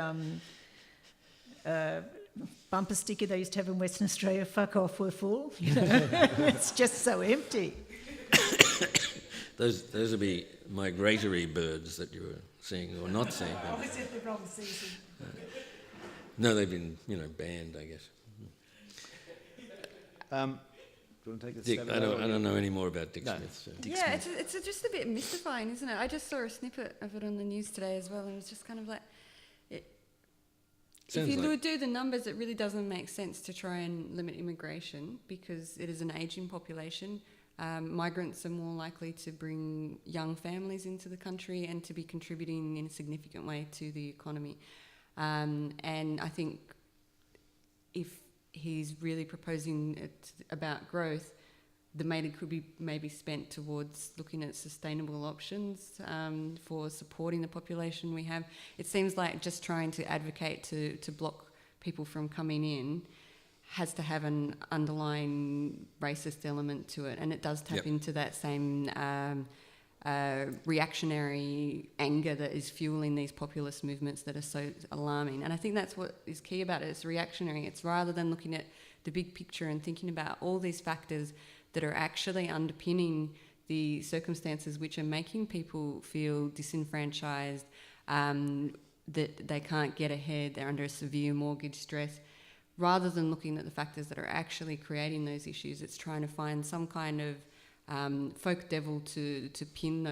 bumper sticker they used to have in Western Australia? Fuck off, we're full. It's just so empty. Those would be migratory birds that you were seeing or not seeing. I was at the wrong season. No, they've been, banned, I guess. Do you want to take this? Dick, I don't know any more about Dick Smith. So. Dick Smith. It's just a bit mystifying, isn't it? I just saw a snippet of it on the news today as well, and it was just kind of like, if you do the numbers, it really doesn't make sense to try and limit immigration because it is an ageing population. Migrants are more likely to bring young families into the country and to be contributing in a significant way to the economy. And I think if he's really proposing it about growth, the money could be maybe spent towards looking at sustainable options for supporting the population we have. It seems like just trying to advocate to block people from coming in has to have an underlying racist element to it, and it does tap into that same reactionary anger that is fueling these populist movements that are so alarming. And I think that's what is key about it. It's reactionary. It's rather than looking at the big picture and thinking about all these factors that are actually underpinning the circumstances which are making people feel disenfranchised, that they can't get ahead, they're under a severe mortgage stress. Rather than looking at the factors that are actually creating those issues, it's trying to find some kind of folk devil to pin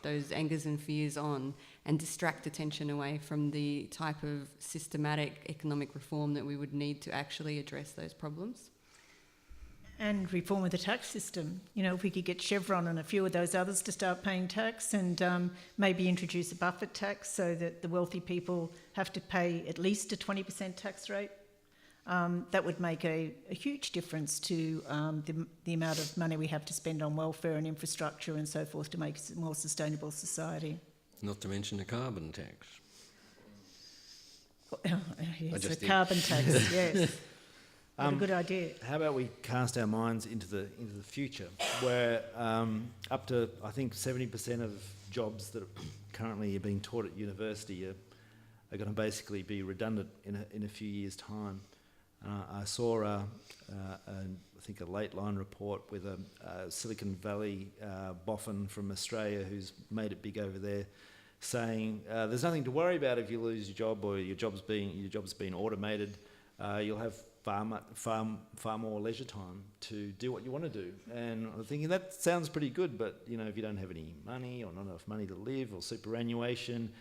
those angers and fears on and distract attention away from the type of systematic economic reform that we would need to actually address those problems. And reform of the tax system. You know, if we could get Chevron and a few of those others to start paying tax, and maybe introduce a buffet tax so that the wealthy people have to pay at least a 20% tax rate, that would make a huge difference to the amount of money we have to spend on welfare and infrastructure and so forth to make a more sustainable society. Not to mention a carbon tax. Yes, a just did. carbon tax, yes. What a good idea. How about we cast our minds into the future, where up to, I think, 70% of jobs that currently are being taught at university are going to basically be redundant in a few years' time. I saw I think a late line report with a Silicon Valley boffin from Australia who's made it big over there, saying there's nothing to worry about if you lose your job or your job's being automated. You'll have far more leisure time to do what you want to do. And I'm thinking that sounds pretty good, but you know, if you don't have any money or not enough money to live or superannuation.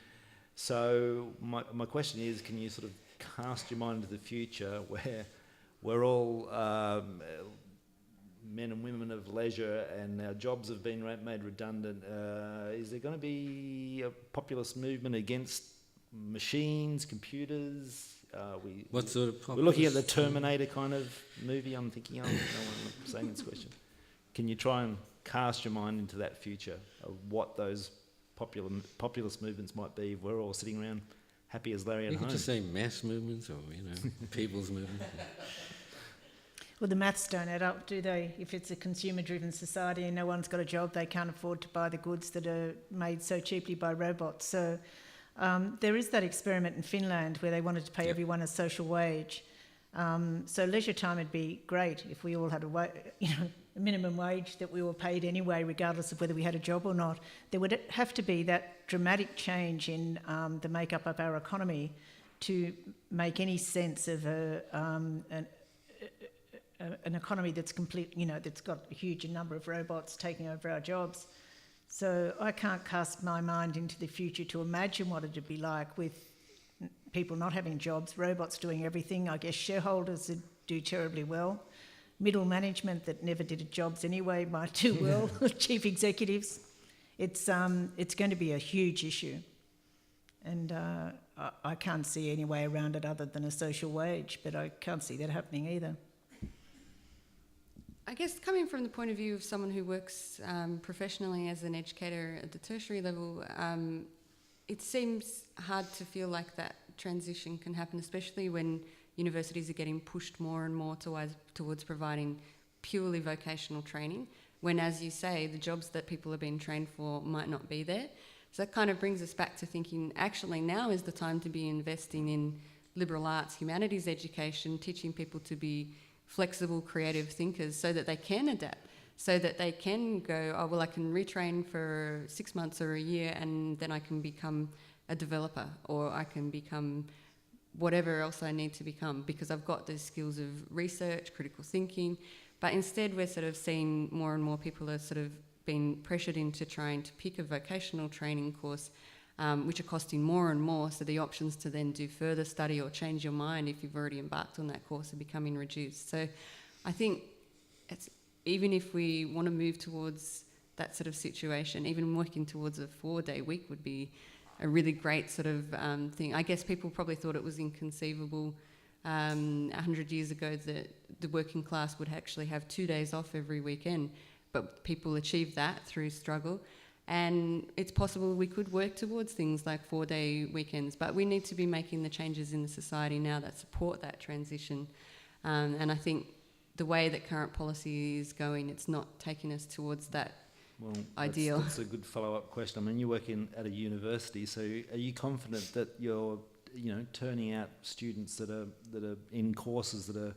So my question is, can you sort of cast your mind into the future where we're all men and women of leisure and our jobs have been made redundant? Is there going to be a populist movement against machines, computers? What sort of We're looking at the populist- Terminator kind of movie, I'm thinking of. No one saying this question. Can you try and cast your mind into that future of what those populist movements might be if we're all sitting around happy as Larry at You home? could just say mass movements or, people's movements. Well, the maths don't add up, do they? If it's a consumer-driven society and no one's got a job, they can't afford to buy the goods that are made so cheaply by robots. So there is that experiment in Finland where they wanted to pay everyone a social wage. So leisure time would be great if we all had a minimum wage that we were paid anyway, regardless of whether we had a job or not. There would have to be that dramatic change in the makeup of our economy to make any sense of an economy that's complete, that's got a huge number of robots taking over our jobs. So I can't cast my mind into the future to imagine what it'd be like with people not having jobs, robots doing everything. I guess shareholders would do terribly well. Middle management that never did jobs anyway might do well. Chief executives. It's going to be a huge issue. And I can't see any way around it other than a social wage, but I can't see that happening either. I guess coming from the point of view of someone who works professionally as an educator at the tertiary level, it seems hard to feel like that transition can happen, especially when universities are getting pushed more and more towards providing purely vocational training, when, as you say, the jobs that people are being trained for might not be there. So that kind of brings us back to thinking, actually now is the time to be investing in liberal arts, humanities education, teaching people to be flexible, creative thinkers so that they can adapt, so that they can go, oh, well, I can retrain for 6 months or a year and then I can become a developer, or I can become whatever else I need to become because I've got those skills of research, critical thinking. But instead we're sort of seeing more and more people are sort of being pressured into trying to pick a vocational training course, which are costing more and more, so the options to then do further study or change your mind if you've already embarked on that course are becoming reduced. So I think even if we want to move towards that sort of situation, even working towards a 4-day week would be a really great sort of thing. I guess people probably thought it was inconceivable 100 years ago that the working class would actually have 2 days off every weekend, but people achieved that through struggle. And it's possible we could work towards things like 4-day weekends, but we need to be making the changes in the society now that support that transition. And I think the way that current policy is going, it's not taking us towards that ideal. That's a good follow-up question. I mean, you work at a university, so are you confident that you're, turning out students that are in courses that are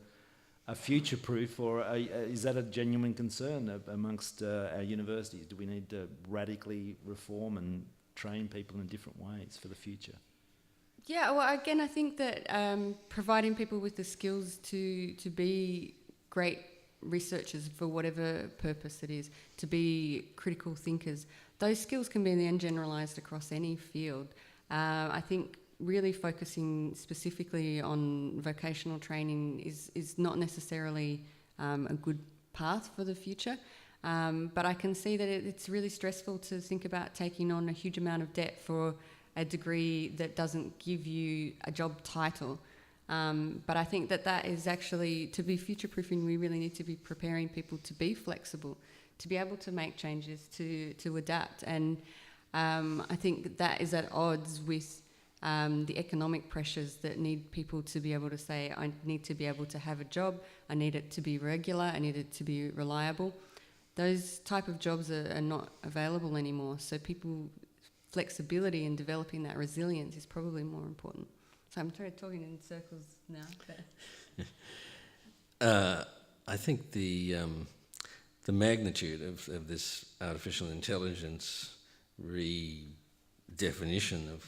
future-proof, or is that a genuine concern amongst our universities? Do we need to radically reform and train people in different ways for the future? Yeah, well, again, I think that providing people with the skills to be great researchers for whatever purpose it is, to be critical thinkers, those skills can be then generalised across any field. I think really focusing specifically on vocational training is not necessarily a good path for the future. But I can see that it's really stressful to think about taking on a huge amount of debt for a degree that doesn't give you a job title. But I think that is actually, to be future-proofing, we really need to be preparing people to be flexible, to be able to make changes, to adapt. And I think that is at odds with the economic pressures that need people to be able to say, I need to be able to have a job, I need it to be regular, I need it to be reliable. Those type of jobs are not available anymore, so flexibility and developing that resilience is probably more important. So I'm talking in circles now. I think the magnitude of this artificial intelligence redefinition of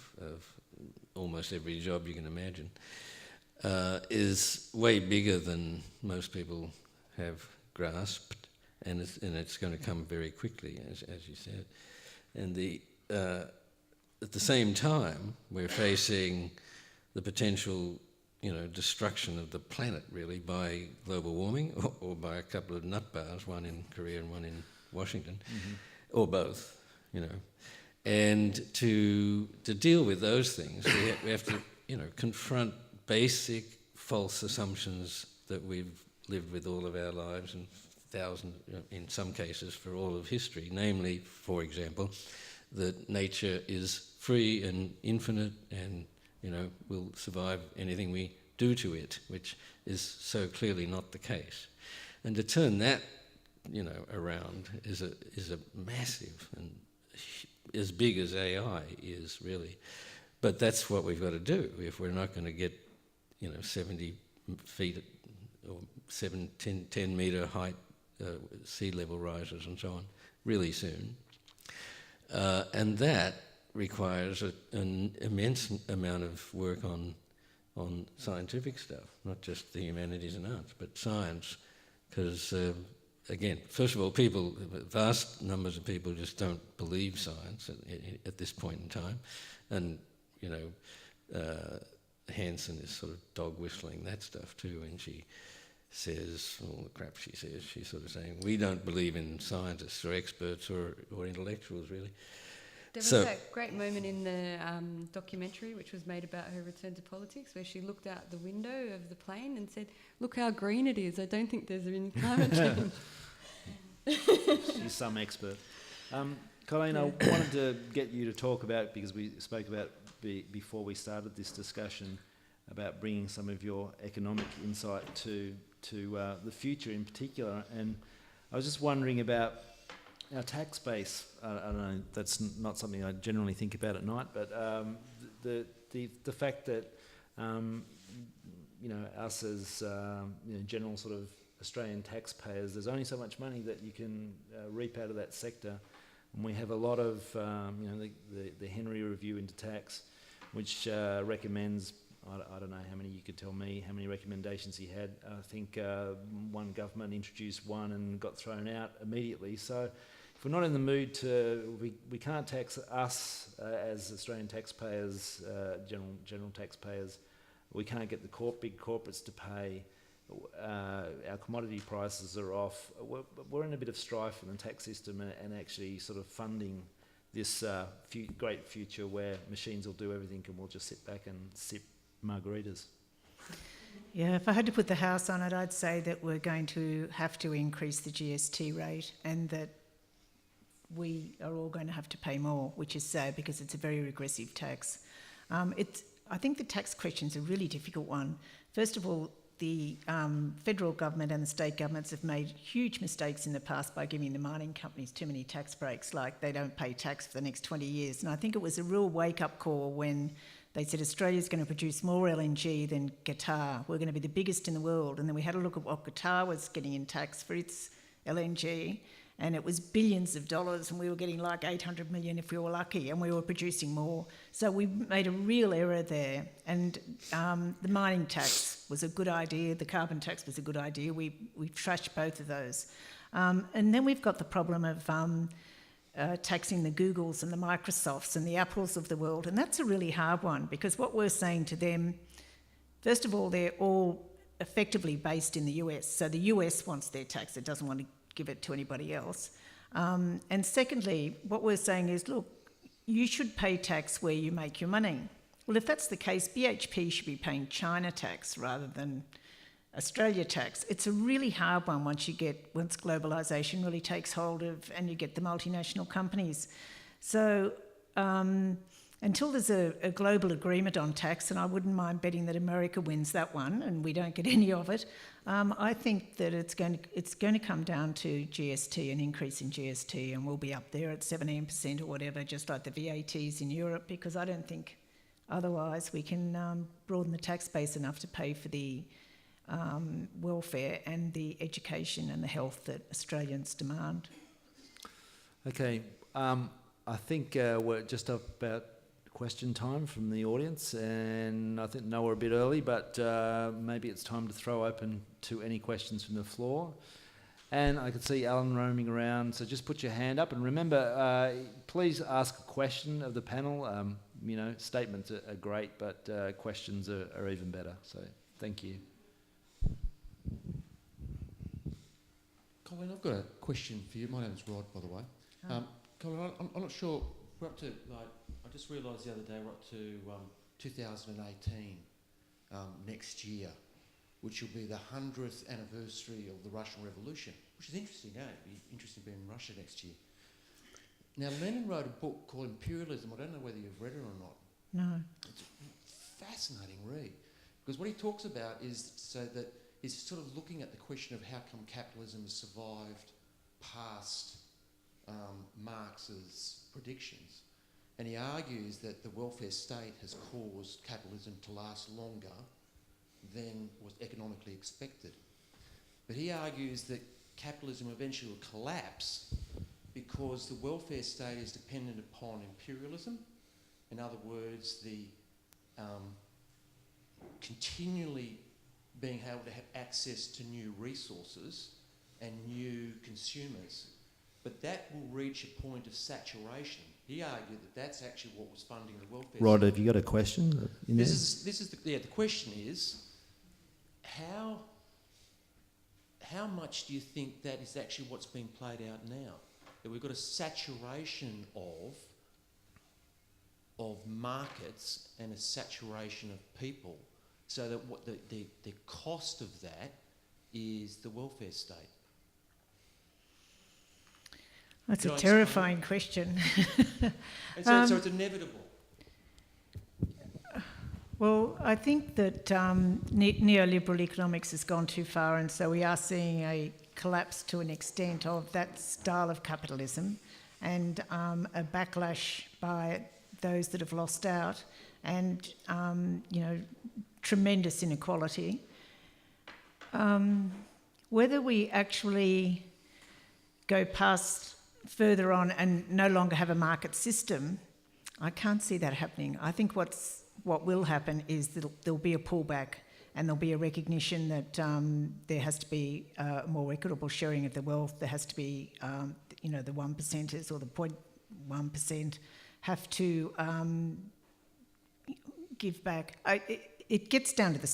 almost every job you can imagine is way bigger than most people have grasped, and it's going to come very quickly, as you said. And at the same time, we're facing the potential, destruction of the planet, really, by global warming or by a couple of nut bars, one in Korea and one in Washington, or both, And to deal with those things, we have to, confront basic false assumptions that we've lived with all of our lives and thousands, in some cases, for all of history. Namely, for example, that nature is free and infinite and, will survive anything we do to it, which is so clearly not the case. And to turn that, around is a massive and as big as AI is, really. But that's what we've got to do if we're not going to get, 70 feet or 10 metre height sea level rises and so on really soon. And that requires an immense amount of work on scientific stuff, not just the humanities and arts, but science, because again, first of all, vast numbers of people just don't believe science at this point in time, and Hanson is sort of dog whistling that stuff too, and she says all the crap she says. She's sort of saying we don't believe in scientists or experts or intellectuals, really. There was that great moment in the documentary which was made about her return to politics, where she looked out the window of the plane and said, "Look how green it is. I don't think there's any climate change." She's some expert. Colleen, I wanted to get you to talk about, because we spoke about before we started this discussion, about bringing some of your economic insight to the future in particular. And I was just wondering about our tax base. I don't know, that's not something I generally think about at night, but the fact that us as general sort of Australian taxpayers, there's only so much money that you can reap out of that sector, and we have a lot of the Henry Review into Tax, which recommends, I don't know how many you could tell me how many recommendations he had. I think one government introduced one and got thrown out immediately. So if we're not in the mood we can't tax us as Australian taxpayers, general taxpayers. We can't get the big corporates to pay. Our commodity prices are off. We're in a bit of strife in the tax system and actually sort of funding this great future where machines will do everything and we'll just sit back and sip margaritas. Yeah, if I had to put the house on it, I'd say that we're going to have to increase the GST rate, and that we are all going to have to pay more, which is sad because it's a very regressive tax. I think the tax question is a really difficult one. First of all, the federal government and the state governments have made huge mistakes in the past by giving the mining companies too many tax breaks, like they don't pay tax for the next 20 years. And I think it was a real wake-up call when they said Australia's going to produce more LNG than Qatar. We're going to be the biggest in the world. And then we had a look at what Qatar was getting in tax for its LNG, and it was billions of dollars, and we were getting like 800 million if we were lucky, and we were producing more. So we made a real error there. And the mining tax was a good idea. The carbon tax was a good idea. We trashed both of those. And then we've got the problem of taxing the Googles and the Microsofts and the Apples of the world. And that's a really hard one, because what we're saying to them, first of all, they're all effectively based in the US. So the US wants their tax. It doesn't want to give it to anybody else. And secondly, what we're saying is, look, you should pay tax where you make your money. Well, if that's the case, BHP should be paying China tax rather than Australia tax. It's a really hard one once globalisation really takes hold of and you get the multinational companies. So until there's a global agreement on tax, and I wouldn't mind betting that America wins that one and we don't get any of it, I think that it's going to come down to GST, an increase in GST, and we'll be up there at 17% or whatever, just like the VATs in Europe, because I don't think otherwise we can broaden the tax base enough to pay for the welfare and the education and the health that Australians demand. Okay, I think we're just up about question time from the audience, and I think we're a bit early, but maybe it's time to throw open to any questions from the floor. And I can see Alan roaming around, so just put your hand up, and remember, please ask a question of the panel. Statements are great, but questions are even better, so thank you. Colin, I've got a question for you. My name's Rod, by the way. Colin, I'm not sure. We're up to, I just realised the other day we're up to 2018 next year, which will be the 100th anniversary of the Russian Revolution, which is interesting, eh? It'll be interesting being in Russia next year. Now, Lenin wrote a book called Imperialism. I don't know whether you've read it or not. No. It's a fascinating read, because what he talks about is he's sort of looking at the question of how come capitalism has survived past Marx's predictions. And he argues that the welfare state has caused capitalism to last longer than was economically expected. But he argues that capitalism eventually will collapse because the welfare state is dependent upon imperialism. In other words, the continually being able to have access to new resources and new consumers. But that will reach a point of saturation. He argued that that's actually what was funding the welfare Rod, state. have you got a question? The question is, how much do you think that is actually what's being played out now? That we've got a saturation of markets and a saturation of people, so that what the cost of that is the welfare state. That's a terrifying question. And so it's inevitable. Well, I think that neoliberal economics has gone too far, and so we are seeing a collapse to an extent of that style of capitalism, and a backlash by those that have lost out, and tremendous inequality. Whether we actually go further on and no longer have a market system, I can't see that happening. I think what will happen is that there'll be a pullback, and there'll be a recognition that there has to be a more equitable sharing of the wealth. There has to be, the 1%ers or the 0.1% have to give back. It gets down to the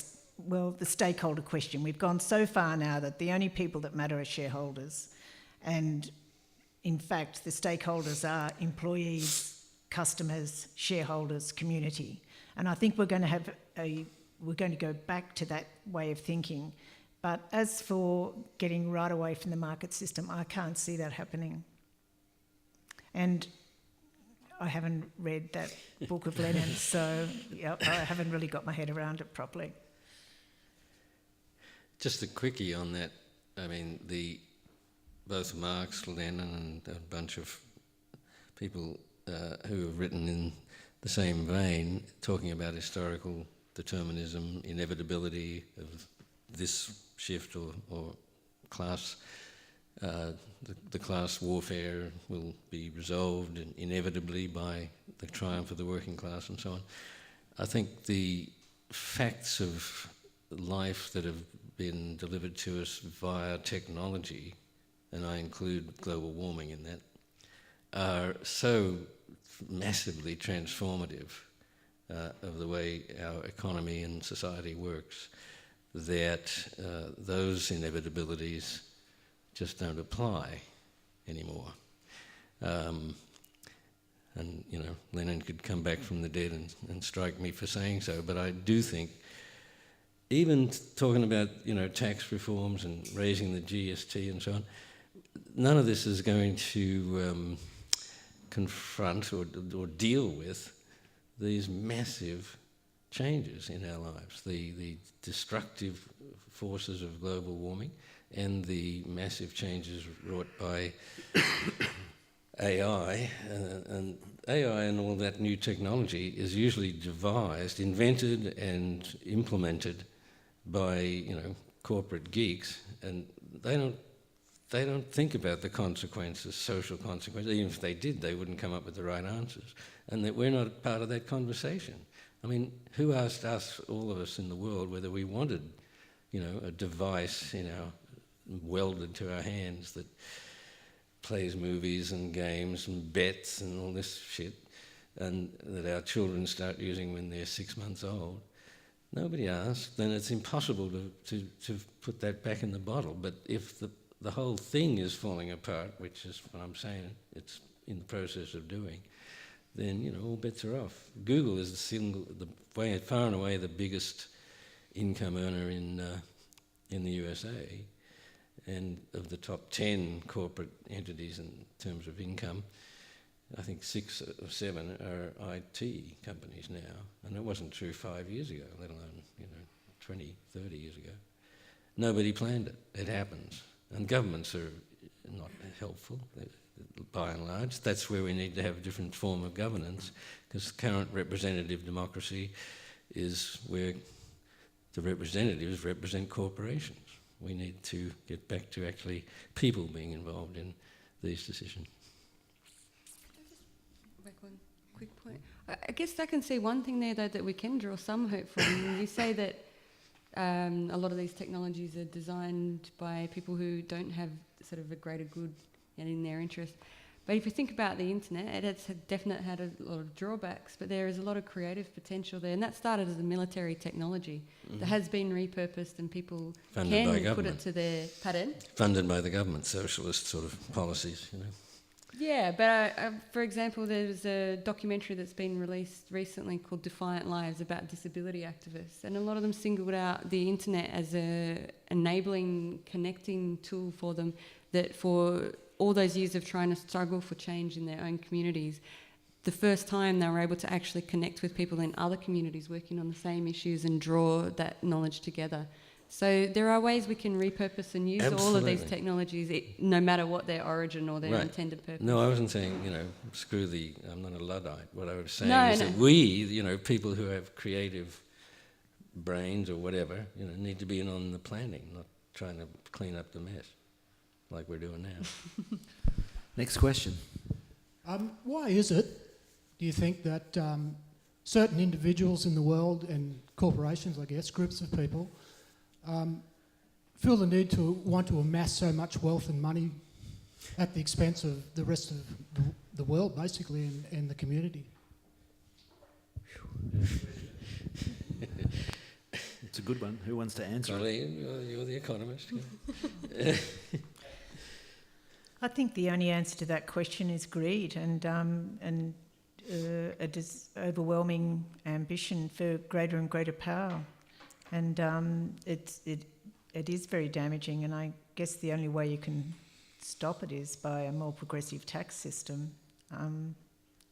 stakeholder question. We've gone so far now that the only people that matter are shareholders, and in fact, the stakeholders are employees, customers, shareholders, community. And I think we're going to go back to that way of thinking. But as for getting right away from the market system, I can't see that happening. And I haven't read that book of Lenin, so I haven't really got my head around it properly. Just a quickie on that. I mean, both Marx, Lenin, and a bunch of people who have written in the same vein, talking about historical determinism, inevitability of this shift or class. The class warfare will be resolved inevitably by the triumph of the working class and so on. I think the facts of life that have been delivered to us via technology, and I include global warming in that, are so massively transformative of the way our economy and society works that those inevitabilities just don't apply anymore. And, you know, Lenin could come back from the dead and strike me for saying so, but I do think, even talking about, you know, tax reforms and raising the GST and so on, none of this is going to confront or deal with these massive changes in our lives, the destructive forces of global warming and the massive changes wrought by AI. And AI and all that new technology is usually devised, invented and implemented by, you know, corporate geeks, and they don't think about the consequences, social consequences. Even if they did, they wouldn't come up with the right answers. And that we're not part of that conversation. I mean, who asked us, all of us in the world, whether we wanted, you know, a device, you know, welded to our hands that plays movies and games and bets and all this shit, and that our children start using when they're 6 months old? Nobody asked. Then it's impossible to put that back in the bottle. But if the whole thing is falling apart, which is what I'm saying it's in the process of doing, then, you know, all bets are off. Google is far and away the biggest income earner in the USA, and of the top 10 corporate entities in terms of income, I think 6 or 7 are IT companies now, and it wasn't true 5 years ago, let alone, you know, 20, 30 years ago. Nobody planned it. It happens. And governments are not helpful, by and large. That's where we need to have a different form of governance, because current representative democracy is where the representatives represent corporations. We need to get back to actually people being involved in these decisions. Make one quick point. I guess I can see one thing there, though, that we can draw some hope from. You say that a lot of these technologies are designed by people who don't have sort of a greater good in their interest. But if you think about the internet, it's definitely had a lot of drawbacks, but there is a lot of creative potential there. And that started as a military technology that has been repurposed, and people can put it to their... Pardon? Funded by the government, socialist sort of policies, you know. Yeah, but for example, there's a documentary that's been released recently called Defiant Lives about disability activists, and a lot of them singled out the internet as a enabling, connecting tool for them, that for all those years of trying to struggle for change in their own communities, the first time they were able to actually connect with people in other communities working on the same issues and draw that knowledge together. So there are ways we can repurpose and use all of these technologies, no matter what their origin or their intended purpose. No, I wasn't saying, you know, I'm not a Luddite. What I was saying is that we, you know, people who have creative brains or whatever, you know, need to be in on the planning, not trying to clean up the mess like we're doing now. Next question. Why is it, do you think, that certain individuals in the world, and corporations, I guess, groups of people, feel the need to want to amass so much wealth and money at the expense of the rest of the world, basically, and the community? It's a good one. Who wants to answer it? You're the economist. I think the only answer to that question is greed and overwhelming ambition for greater and greater power. And it is very damaging, and I guess the only way you can stop it is by a more progressive tax system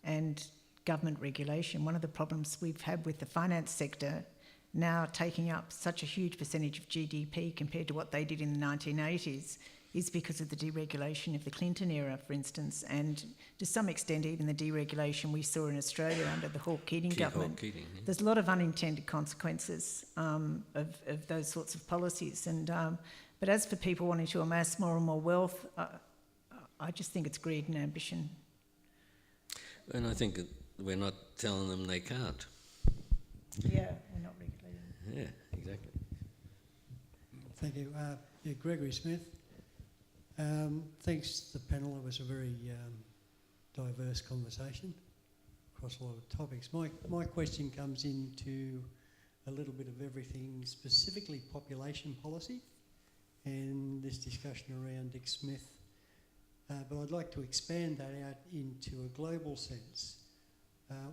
and government regulation. One of the problems we've had with the finance sector now taking up such a huge percentage of GDP compared to what they did in the 1980s is because of the deregulation of the Clinton era, for instance, and to some extent even the deregulation we saw in Australia under the Hawke-Keating government. There's a lot of unintended consequences of those sorts of policies. And but as for people wanting to amass more and more wealth, I just think it's greed and ambition. And I think that we're not telling them they can't. Yeah, we're not regulating. Yeah, exactly. Thank you. Gregory Smith. Thanks to the panel. It was a very diverse conversation across a lot of topics. My question comes into a little bit of everything, specifically population policy and this discussion around Dick Smith. But I'd like to expand that out into a global sense.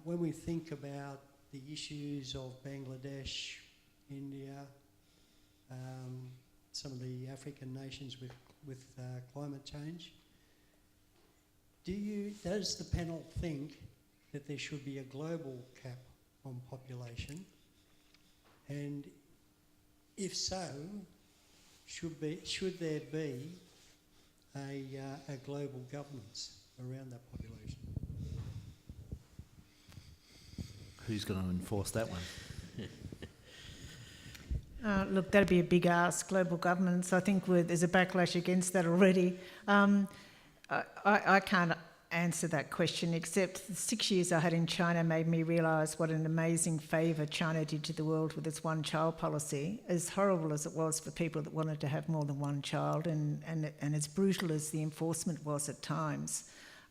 When we think about the issues of Bangladesh, India, some of the African nations with climate change, does the panel think that there should be a global cap on population? And if so, should there be a global governance around that population? Who's going to enforce that one? Look, that'd be a big ask, global governance. I think there's a backlash against that already. I can't answer that question, except the 6 years I had in China made me realise what an amazing favour China did to the world with its one-child policy, as horrible as it was for people that wanted to have more than one child, and as brutal as the enforcement was at times.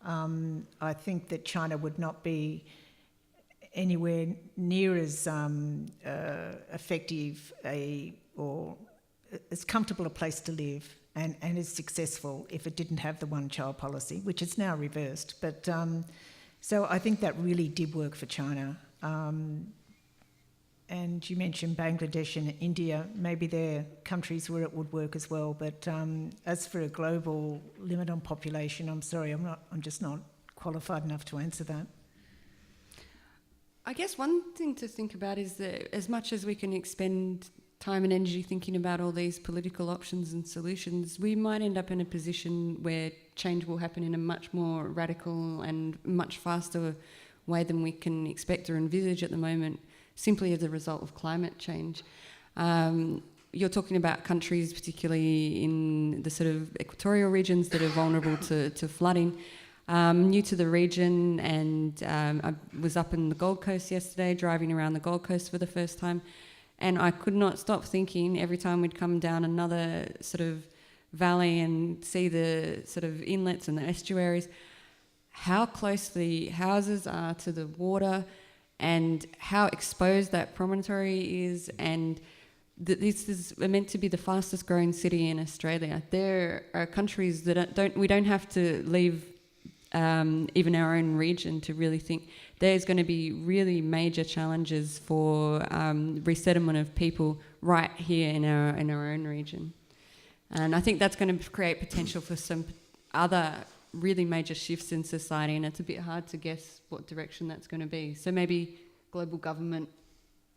I think that China would not be anywhere near as effective or as comfortable a place to live and as successful if it didn't have the one-child policy, which is now reversed. But so I think that really did work for China. And you mentioned Bangladesh and India. Maybe they're countries where it would work as well. But as for a global limit on population, I'm sorry, I'm just not qualified enough to answer that. I guess one thing to think about is that as much as we can expend time and energy thinking about all these political options and solutions, we might end up in a position where change will happen in a much more radical and much faster way than we can expect or envisage at the moment, simply as a result of climate change. You're talking about countries, particularly in the sort of equatorial regions that are vulnerable to flooding. New to the region, and I was up in the Gold Coast yesterday, driving around the Gold Coast for the first time, and I could not stop thinking every time we'd come down another sort of valley and see the sort of inlets and the estuaries, how close the houses are to the water and how exposed that promontory is, and that this is meant to be the fastest growing city in Australia. There are countries that we don't have to leave even our own region to really think there's going to be really major challenges for resettlement of people right here in our own region. And I think that's going to create potential for some other really major shifts in society, and it's a bit hard to guess what direction that's going to be. So maybe global government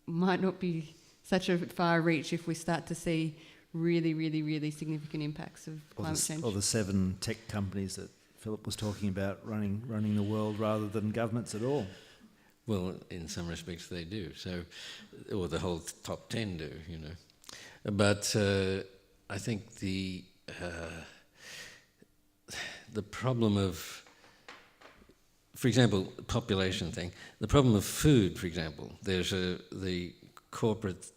might not be such a far reach if we start to see really, really, really significant impacts of climate change. Or the 7 tech companies that Philip was talking about running the world rather than governments at all. Well, in some respects they do. So, or the whole top 10 do, you know. But I think the problem of, for example, population thing, the problem of food, for example, there's the corporate,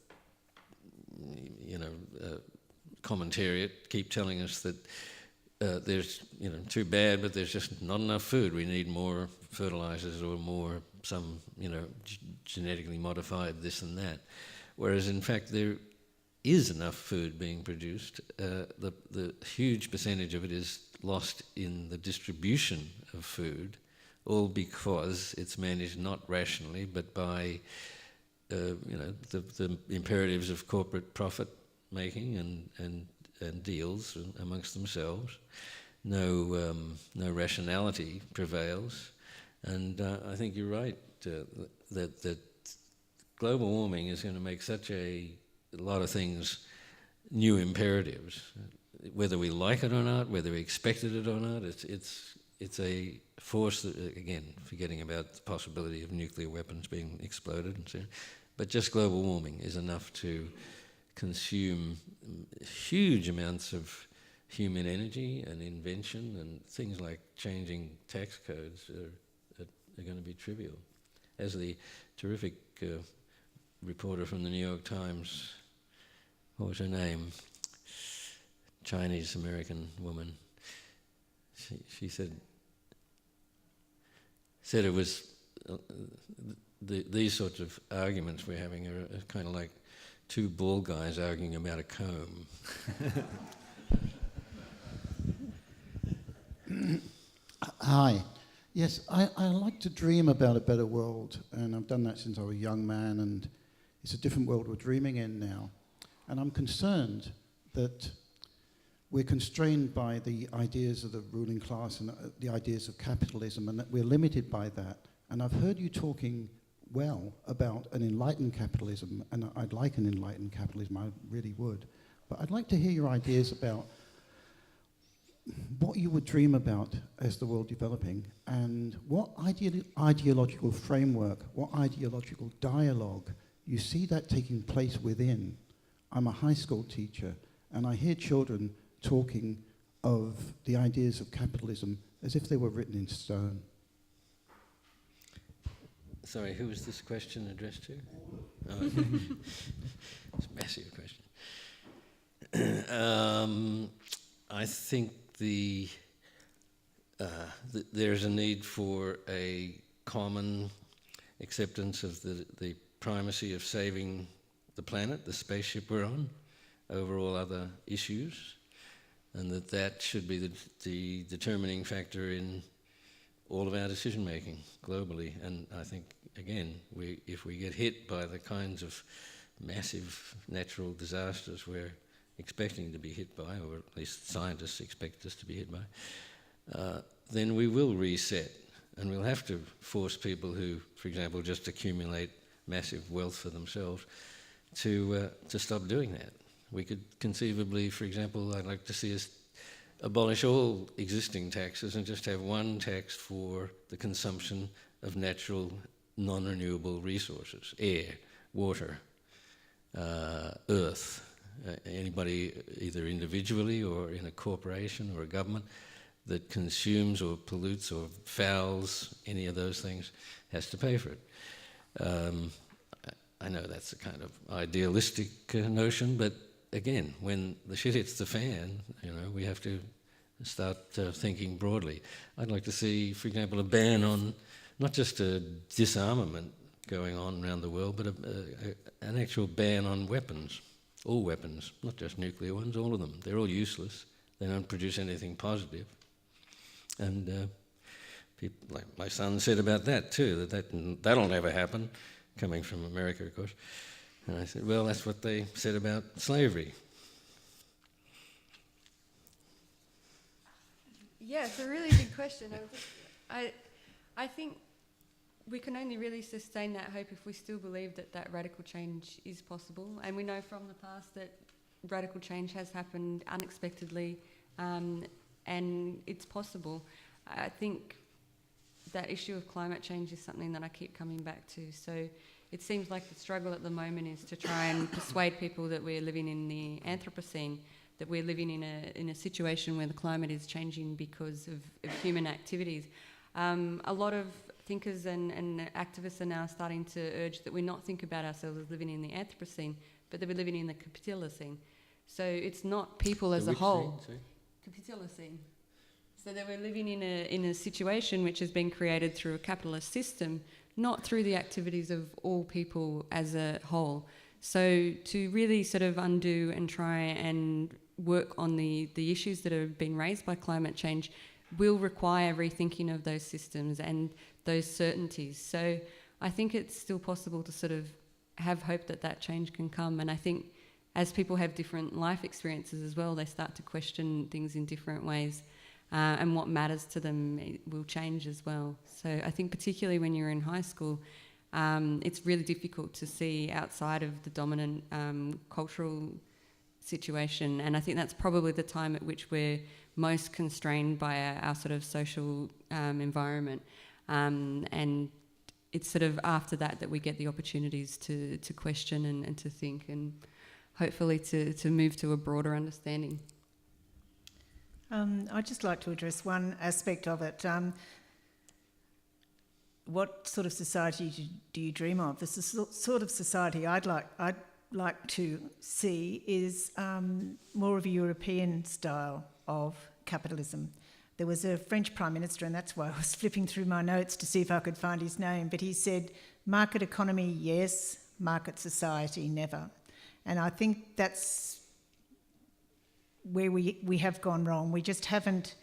commentariat keep telling us that there's, too bad, but there's just not enough food. We need more fertilizers or more genetically modified this and that. Whereas in fact there is enough food being produced. The huge percentage of it is lost in the distribution of food, all because it's managed not rationally, but by the imperatives of corporate profit making and deals amongst themselves. No rationality prevails, and I think you're right that global warming is going to make such a lot of things new imperatives, whether we like it or not, whether we expected it or not. It's a force that, again, forgetting about the possibility of nuclear weapons being exploded and so on, but just global warming is enough to consume huge amounts of human energy and invention, and things like changing tax codes are going to be trivial. As the terrific reporter from the New York Times, what was her name? Chinese-American woman. She said, said it was these sorts of arguments we're having are kind of like two bald guys arguing about a comb. Hi. Yes, I like to dream about a better world, and I've done that since I was a young man, and it's a different world we're dreaming in now. And I'm concerned that we're constrained by the ideas of the ruling class and the ideas of capitalism, and that we're limited by that. And I've heard you talking well about an enlightened capitalism, and I'd like an enlightened capitalism, I really would. But I'd like to hear your ideas about what you would dream about as the world developing, and what ideological framework, what ideological dialogue you see that taking place within. I'm a high school teacher, and I hear children talking of the ideas of capitalism as if they were written in stone. Sorry, who was this question addressed to? Oh, okay. It's a massive question. I think there's a need for a common acceptance of the primacy of saving the planet, the spaceship we're on, over all other issues, and that should be the determining factor in all of our decision making globally. And I think, again, if we get hit by the kinds of massive natural disasters we're expecting to be hit by, or at least scientists expect us to be hit by, then we will reset, and we'll have to force people who, for example, just accumulate massive wealth for themselves to stop doing that. We could conceivably, for example, I'd like to see us abolish all existing taxes and just have one tax for the consumption of natural, non-renewable resources: air, water, earth. Anybody, either individually or in a corporation or a government, that consumes or pollutes or fouls any of those things has to pay for it. I know that's a kind of idealistic notion, but again, when the shit hits the fan, we have to start thinking broadly. I'd like to see, for example, a ban on not just a disarmament going on around the world, but an actual ban on weapons. All weapons, not just nuclear ones, all of them. They're all useless. They don't produce anything positive. And people, like my son said about that too, that'll never happen, coming from America, of course. And I said, well, that's what they said about slavery. Yeah, it's a really big question. I think we can only really sustain that hope if we still believe that radical change is possible. And we know from the past that radical change has happened unexpectedly, and it's possible. I think that issue of climate change is something that I keep coming back to. So it seems like the struggle at the moment is to try and persuade people that we're living in the Anthropocene, that we're living in a situation where the climate is changing because of human activities. A lot of thinkers and activists are now starting to urge that we not think about ourselves as living in the Anthropocene, but that we're living in the Capitalocene. So it's not people as a whole. Capitalocene. So that we're living in a situation which has been created through a capitalist system, not through the activities of all people as a whole. So to really sort of undo and try and work on the issues that have been raised by climate change will require rethinking of those systems and those certainties. So I think it's still possible to sort of have hope that change can come. And I think as people have different life experiences as well, they start to question things in different ways. And what matters to them will change as well. So I think particularly when you're in high school, it's really difficult to see outside of the dominant cultural situation. And I think that's probably the time at which we're most constrained by our sort of social environment. And it's sort of after that we get the opportunities to question and to think, and hopefully to move to a broader understanding. I'd just like to address one aspect of it. What sort of society do you dream of? The sort of society I'd like to see is more of a European style of capitalism, there was a French Prime Minister, and that's why I was flipping through my notes to see if I could find his name, but he said, market economy, yes, market society, never. And I think that's where we have gone wrong. We just haven't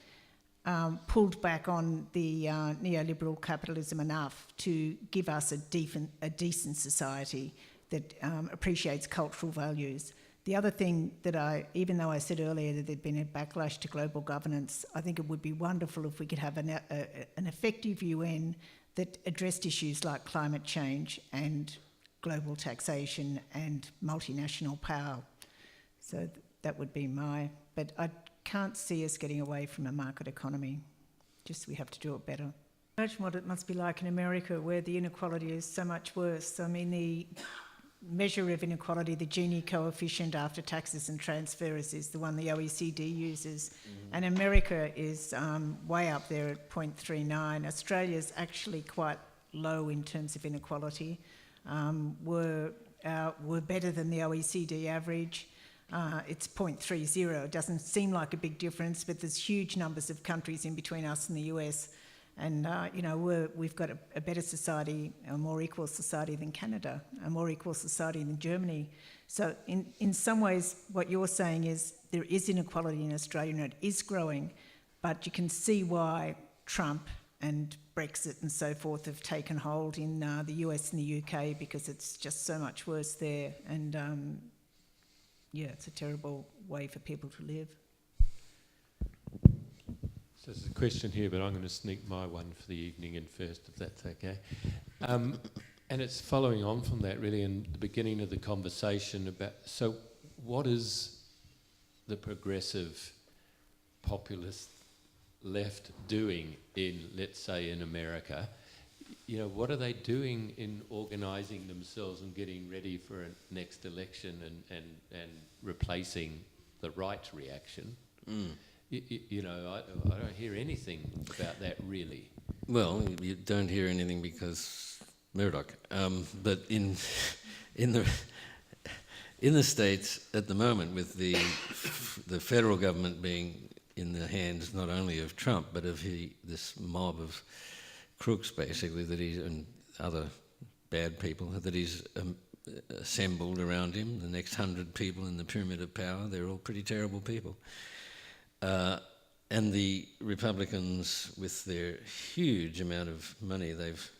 pulled back on the neoliberal capitalism enough to give us a decent society that appreciates cultural values. The other thing that even though I said earlier that there'd been a backlash to global governance, I think it would be wonderful if we could have an effective UN that addressed issues like climate change and global taxation and multinational power. So that would be but I can't see us getting away from a market economy. Just we have to do it better. Imagine what it must be like in America, where the inequality is so much worse. I mean, the measure of inequality, the Gini coefficient after taxes and transfers, is the one the OECD uses. And America is way up there at 0.39. Australia's actually quite low in terms of inequality. We're better than the OECD average. It's 0.30. It doesn't seem like a big difference, but there's huge numbers of countries in between us and the US. And, we've got a better society, a more equal society than Canada, a more equal society than Germany. So in some ways, what you're saying is there is inequality in Australia and it is growing, but you can see why Trump and Brexit and so forth have taken hold in the US and the UK, because it's just so much worse there. And, it's a terrible way for people to live. So there's a question here, but I'm going to sneak my one for the evening in first, if that's okay. And it's following on from that, really, in the beginning of the conversation about, so what is the progressive populist left doing in, let's say, in America? What are they doing in organising themselves and getting ready for a next election and replacing the right reaction? I don't hear anything about that, really. Well, you don't hear anything because Murdoch. But in the States at the moment, with the federal government being in the hands not only of Trump but of this mob of crooks, basically, and other bad people that he's assembled around him, the next 100 people in the pyramid of power, they're all pretty terrible people. And the Republicans, with their huge amount of money they've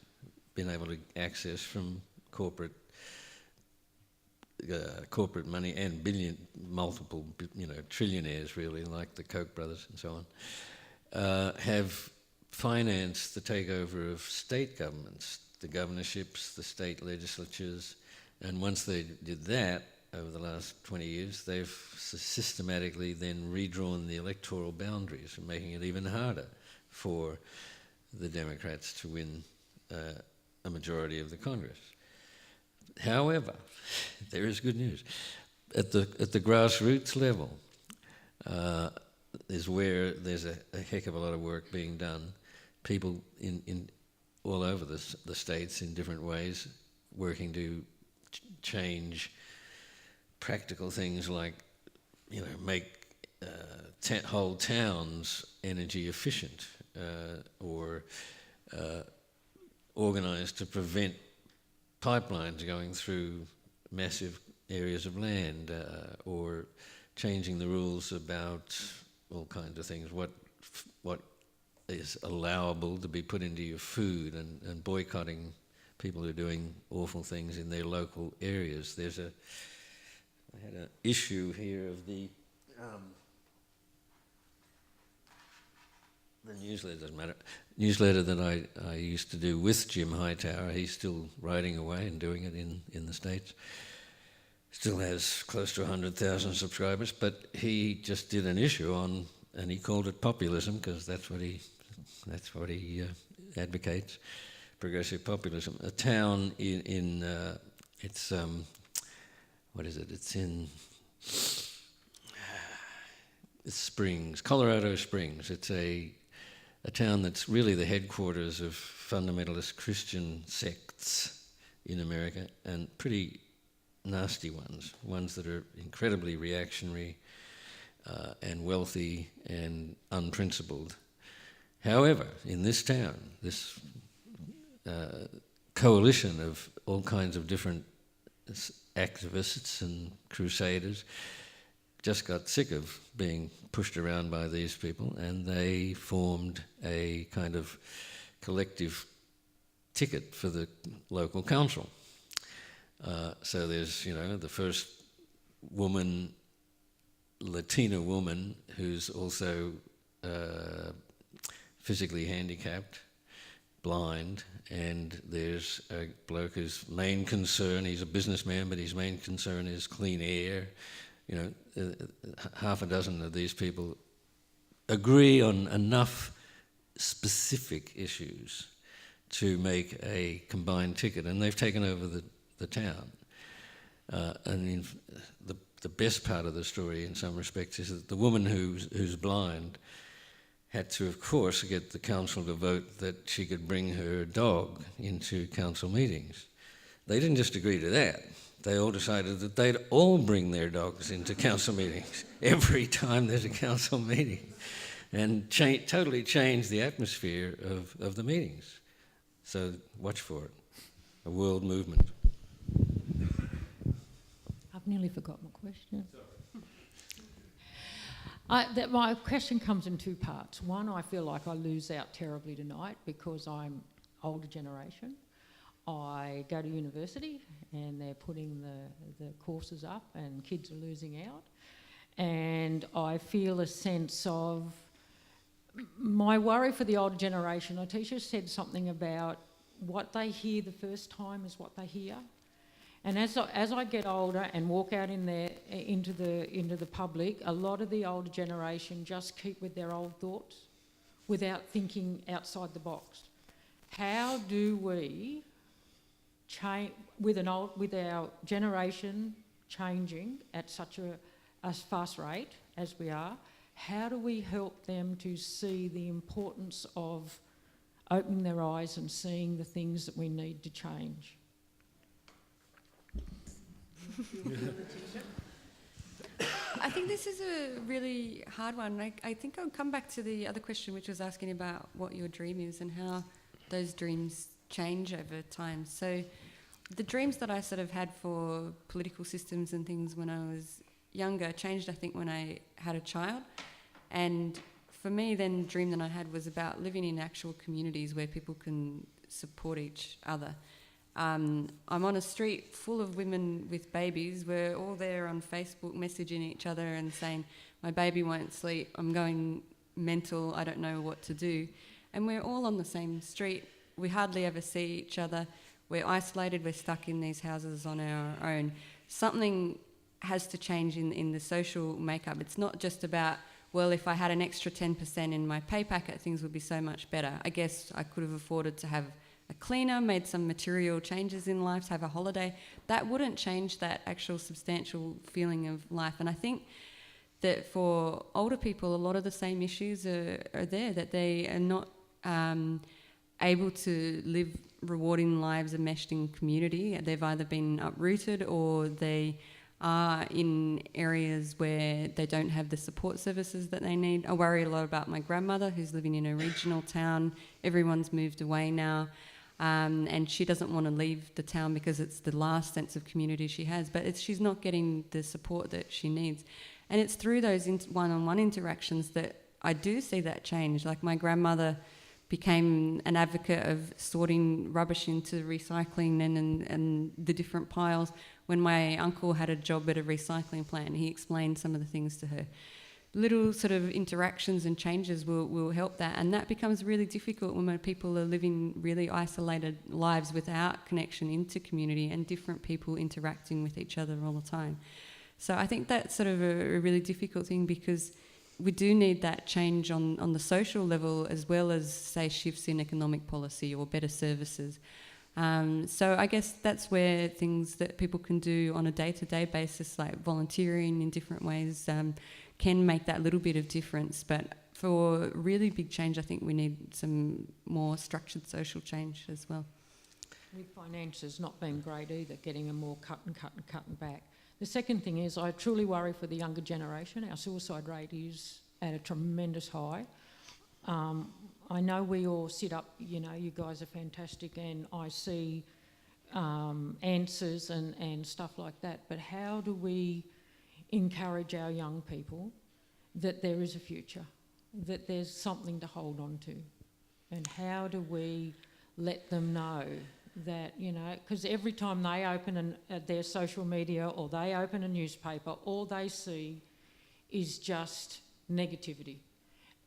been able to access from corporate money and multiple trillionaires, really, like the Koch brothers and so on, have financed the takeover of state governments, the governorships, the state legislatures, and once they did that, over the last 20 years, they've systematically then redrawn the electoral boundaries, making it even harder for the Democrats to win a majority of the Congress. However, there is good news. At the grassroots level is where there's a heck of a lot of work being done. People in all over the states in different ways working to change practical things like, make whole towns energy efficient, or organise to prevent pipelines going through massive areas of land, or changing the rules about all kinds of things, what is allowable to be put into your food, and boycotting people who are doing awful things in their local areas. I had an issue here of the newsletter, doesn't matter, newsletter that I used to do with Jim Hightower. He's still writing away and doing it in the States. Still has close to 100,000 subscribers, but he just did an issue on, and he called it populism, because that's what he advocates, progressive populism. A town in it's what is it? It's in Springs, Colorado Springs. It's a town that's really the headquarters of fundamentalist Christian sects in America, and pretty nasty ones that are incredibly reactionary and wealthy and unprincipled. However, in this town, this coalition of all kinds of different activists and crusaders just got sick of being pushed around by these people, and they formed a kind of collective ticket for the local council. So there's, the first woman, Latina woman, who's also physically handicapped, blind, and there's a bloke whose main concern, he's a businessman, but his main concern is clean air. Half a dozen of these people agree on enough specific issues to make a combined ticket, and they've taken over the town. The best part of the story in some respects is that the woman who's blind had to, of course, get the council to vote that she could bring her dog into council meetings. They didn't just agree to that. They all decided that they'd all bring their dogs into council meetings every time there's a council meeting, and totally change the atmosphere of the meetings. So watch for it. A world movement. I've nearly forgot my question. My question comes in two parts. One, I feel like I lose out terribly tonight because I'm older generation. I go to university and they're putting the courses up and kids are losing out. And I feel a sense of my worry for the older generation. Our teacher said something about what they hear the first time is what they hear. And as I get older and walk out into the public, a lot of the older generation just keep with their old thoughts without thinking outside the box. How do we change with our generation changing at such a fast rate as we are? How do we help them to see the importance of opening their eyes and seeing the things that we need to change? I think this is a really hard one. I think I'll come back to the other question, which was asking about what your dream is and how those dreams change over time. So the dreams that I sort of had for political systems and things when I was younger changed, I think, when I had a child. And for me, then the dream that I had was about living in actual communities where people can support each other. I'm on a street full of women with babies. We're all there on Facebook messaging each other and saying, my baby won't sleep, I'm going mental, I don't know what to do. And we're all on the same street. We hardly ever see each other. We're isolated, we're stuck in these houses on our own. Something has to change in the social makeup. It's not just about, well, if I had an extra 10% in my pay packet, things would be so much better. I guess I could have afforded to have a cleaner, made some material changes in life, have a holiday. That wouldn't change that actual substantial feeling of life. And I think that for older people, a lot of the same issues are there, that they are not able to live rewarding lives enmeshed in community. They've either been uprooted or they are in areas where they don't have the support services that they need. I worry a lot about my grandmother, who's living in a regional town. Everyone's moved away now. And she doesn't want to leave the town because it's the last sense of community she has, but she's not getting the support that she needs. And it's through those one-on-one interactions that I do see that change. Like my grandmother became an advocate of sorting rubbish into recycling and the different piles. When my uncle had a job at a recycling plant, he explained some of the things to her. Little sort of interactions and changes will help that, and that becomes really difficult when people are living really isolated lives without connection into community and different people interacting with each other all the time. So I think that's sort of a really difficult thing, because we do need that change on the social level as well as, say, shifts in economic policy or better services. So I guess that's where things that people can do on a day-to-day basis, like volunteering in different ways, can make that little bit of difference. But for really big change, I think we need some more structured social change as well. With finances not being great either, getting them more cut and back. The second thing is I truly worry for the younger generation. Our suicide rate is at a tremendous high. I know we all sit up, you know, you guys are fantastic, and I see answers and stuff like that, but how do we encourage our young people that there is a future, that there's something to hold on to? And how do we let them know that, you know, because every time they open their social media or they open a newspaper, all they see is just negativity.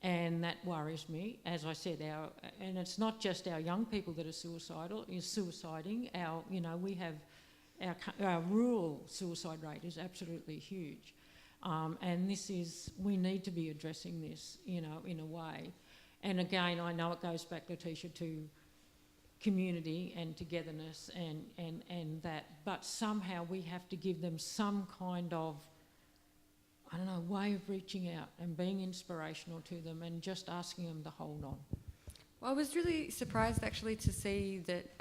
And that worries me. As I said, and it's not just our young people that are suiciding. You know, we have our rural suicide rate is absolutely huge. And we need to be addressing this, you know, in a way. And again, I know it goes back, Letitia, to community and togetherness and that, but somehow we have to give them some kind of, I don't know, way of reaching out and being inspirational to them and just asking them to hold on. Well, I was really surprised actually to see that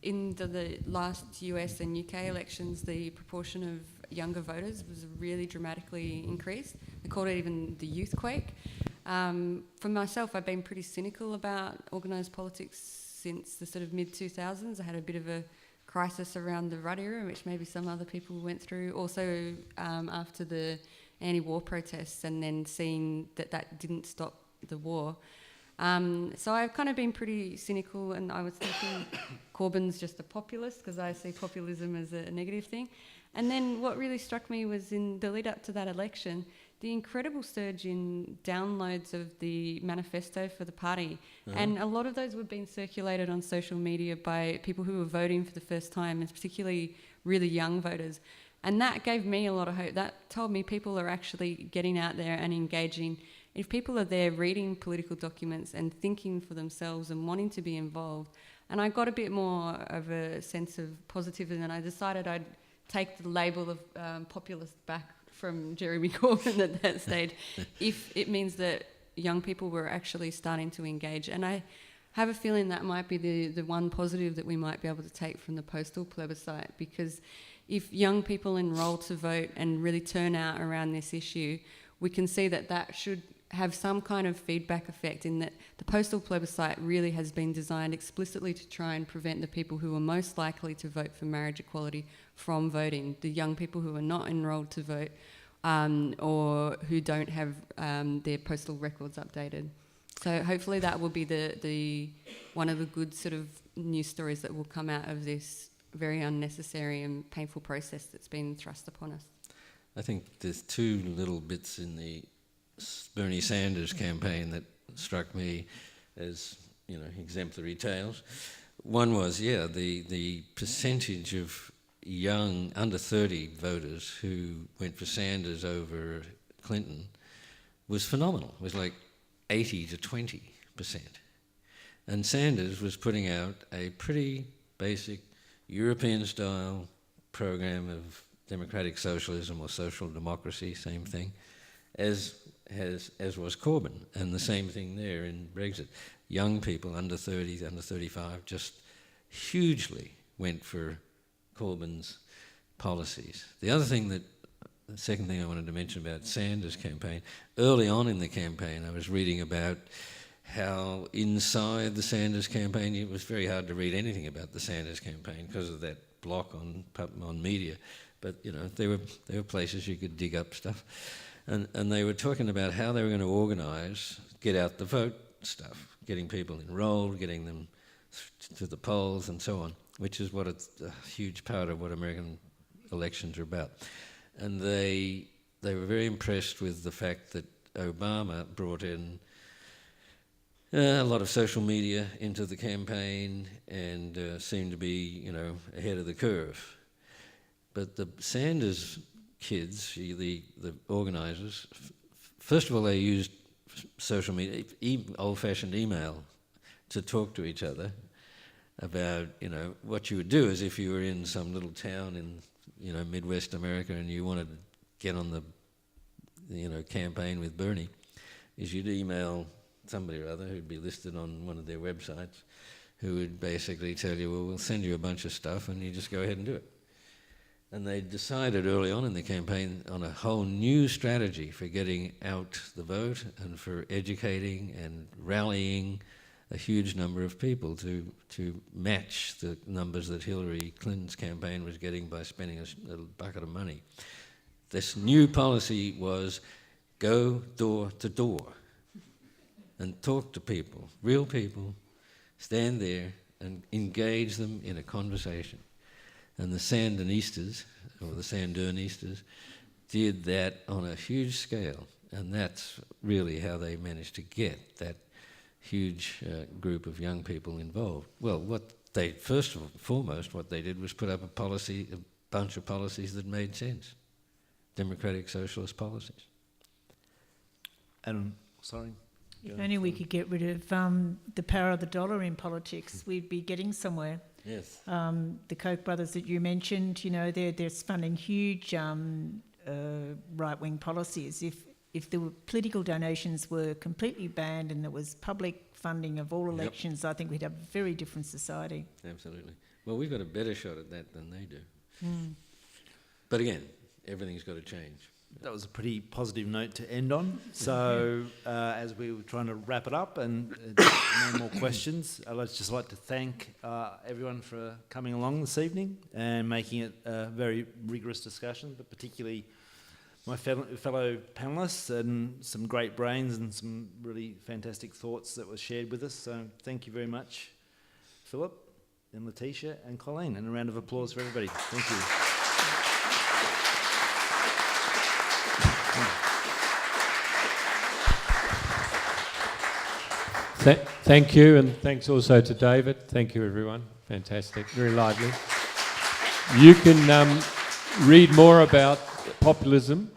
in the last US and UK elections, the proportion of younger voters was really dramatically increased. They called it even the youth quake. For myself, I've been pretty cynical about organised politics since the sort of mid-2000s. I had a bit of a crisis around the Rudd era, which maybe some other people went through. Also, after the anti-war protests, and then seeing that didn't stop the war. So I've kind of been pretty cynical, and I was thinking Corbyn's just a populist, because I see populism as a negative thing. And then what really struck me was in the lead up to that election, the incredible surge in downloads of the manifesto for the party. And a lot of those were being circulated on social media by people who were voting for the first time, and particularly really young voters. And that gave me a lot of hope. That told me people are actually getting out there and engaging. If people are there reading political documents and thinking for themselves and wanting to be involved, and I got a bit more of a sense of positivism, and I decided I'd take the label of populist back from Jeremy Corbyn at that stage, if it means that young people were actually starting to engage. And I have a feeling that might be the one positive that we might be able to take from the postal plebiscite, because if young people enrol to vote and really turn out around this issue, we can see that should have some kind of feedback effect, in that the postal plebiscite really has been designed explicitly to try and prevent the people who are most likely to vote for marriage equality from voting, the young people who are not enrolled to vote or who don't have their postal records updated. So hopefully that will be the one of the good sort of news stories that will come out of this very unnecessary and painful process that's been thrust upon us. I think there's two little bits in the Bernie Sanders campaign that struck me as, you know, exemplary tales. One was, the percentage of young, under 30 voters who went for Sanders over Clinton was phenomenal. It was like 80 to 20%. And Sanders was putting out a pretty basic European-style program of democratic socialism or social democracy, same thing, as was Corbyn, and the same thing there in Brexit. Young people under 30, under 35, just hugely went for Corbyn's policies. The second thing I wanted to mention about Sanders' campaign, early on in the campaign I was reading about how inside the Sanders campaign it was very hard to read anything about the Sanders campaign because of that block on media. But, you know, there were places you could dig up stuff. And they were talking about how they were going to organise, get out the vote stuff, getting people enrolled, getting them to the polls and so on, which is what it's a huge part of what American elections are about. And they were very impressed with the fact that Obama brought in a lot of social media into the campaign and seemed to be, you know, ahead of the curve. But the Sanders kids, the organisers, first of all, they used social media, old-fashioned email, to talk to each other about, you know, what you would do is if you were in some little town in, you know, Midwest America and you wanted to get on the, you know, campaign with Bernie, is you'd email somebody or other who'd be listed on one of their websites, who would basically tell you, well, we'll send you a bunch of stuff and you just go ahead and do it. And they decided early on in the campaign on a whole new strategy for getting out the vote and for educating and rallying a huge number of people to match the numbers that Hillary Clinton's campaign was getting by spending a bucket of money. This new policy was go door to door and talk to people, real people, stand there and engage them in a conversation. And the Sandinistas, or the Sandernistas, did that on a huge scale. And that's really how they managed to get that huge group of young people involved. Well, what they, first and foremost, what they did was put up a bunch of policies that made sense. Democratic socialist policies. And, sorry? If only we could get rid of the power of the dollar in politics, we'd be getting somewhere. Yes. The Koch brothers that you mentioned, you know, they're funding huge right-wing policies. If the political donations were completely banned and there was public funding of all elections, I think we'd have a very different society. Absolutely. Well, we've got a better shot at that than they do. But again, everything's got to change. That was a pretty positive note to end on. So as we were trying to wrap it up and no more questions, I'd just like to thank everyone for coming along this evening and making it a very rigorous discussion, but particularly my fellow panellists and some great brains and some really fantastic thoughts that were shared with us. So thank you very much, Philip and Letitia and Colleen, and a round of applause for everybody. Thank you. Thank you, and thanks also to David. Thank you, everyone. Fantastic, very lively. You can read more about populism,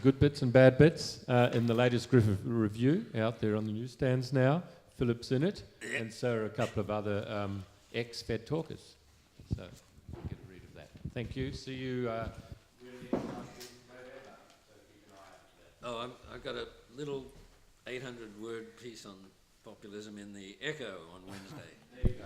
good bits and bad bits, in the latest Griffith Review out there on the newsstands now. Philip's in it, and so are a couple of other ex-Fed talkers. So get a read of that. Thank you. See you. Oh, I've got a little 800-word piece on populism in the Echo on Wednesday. There you go.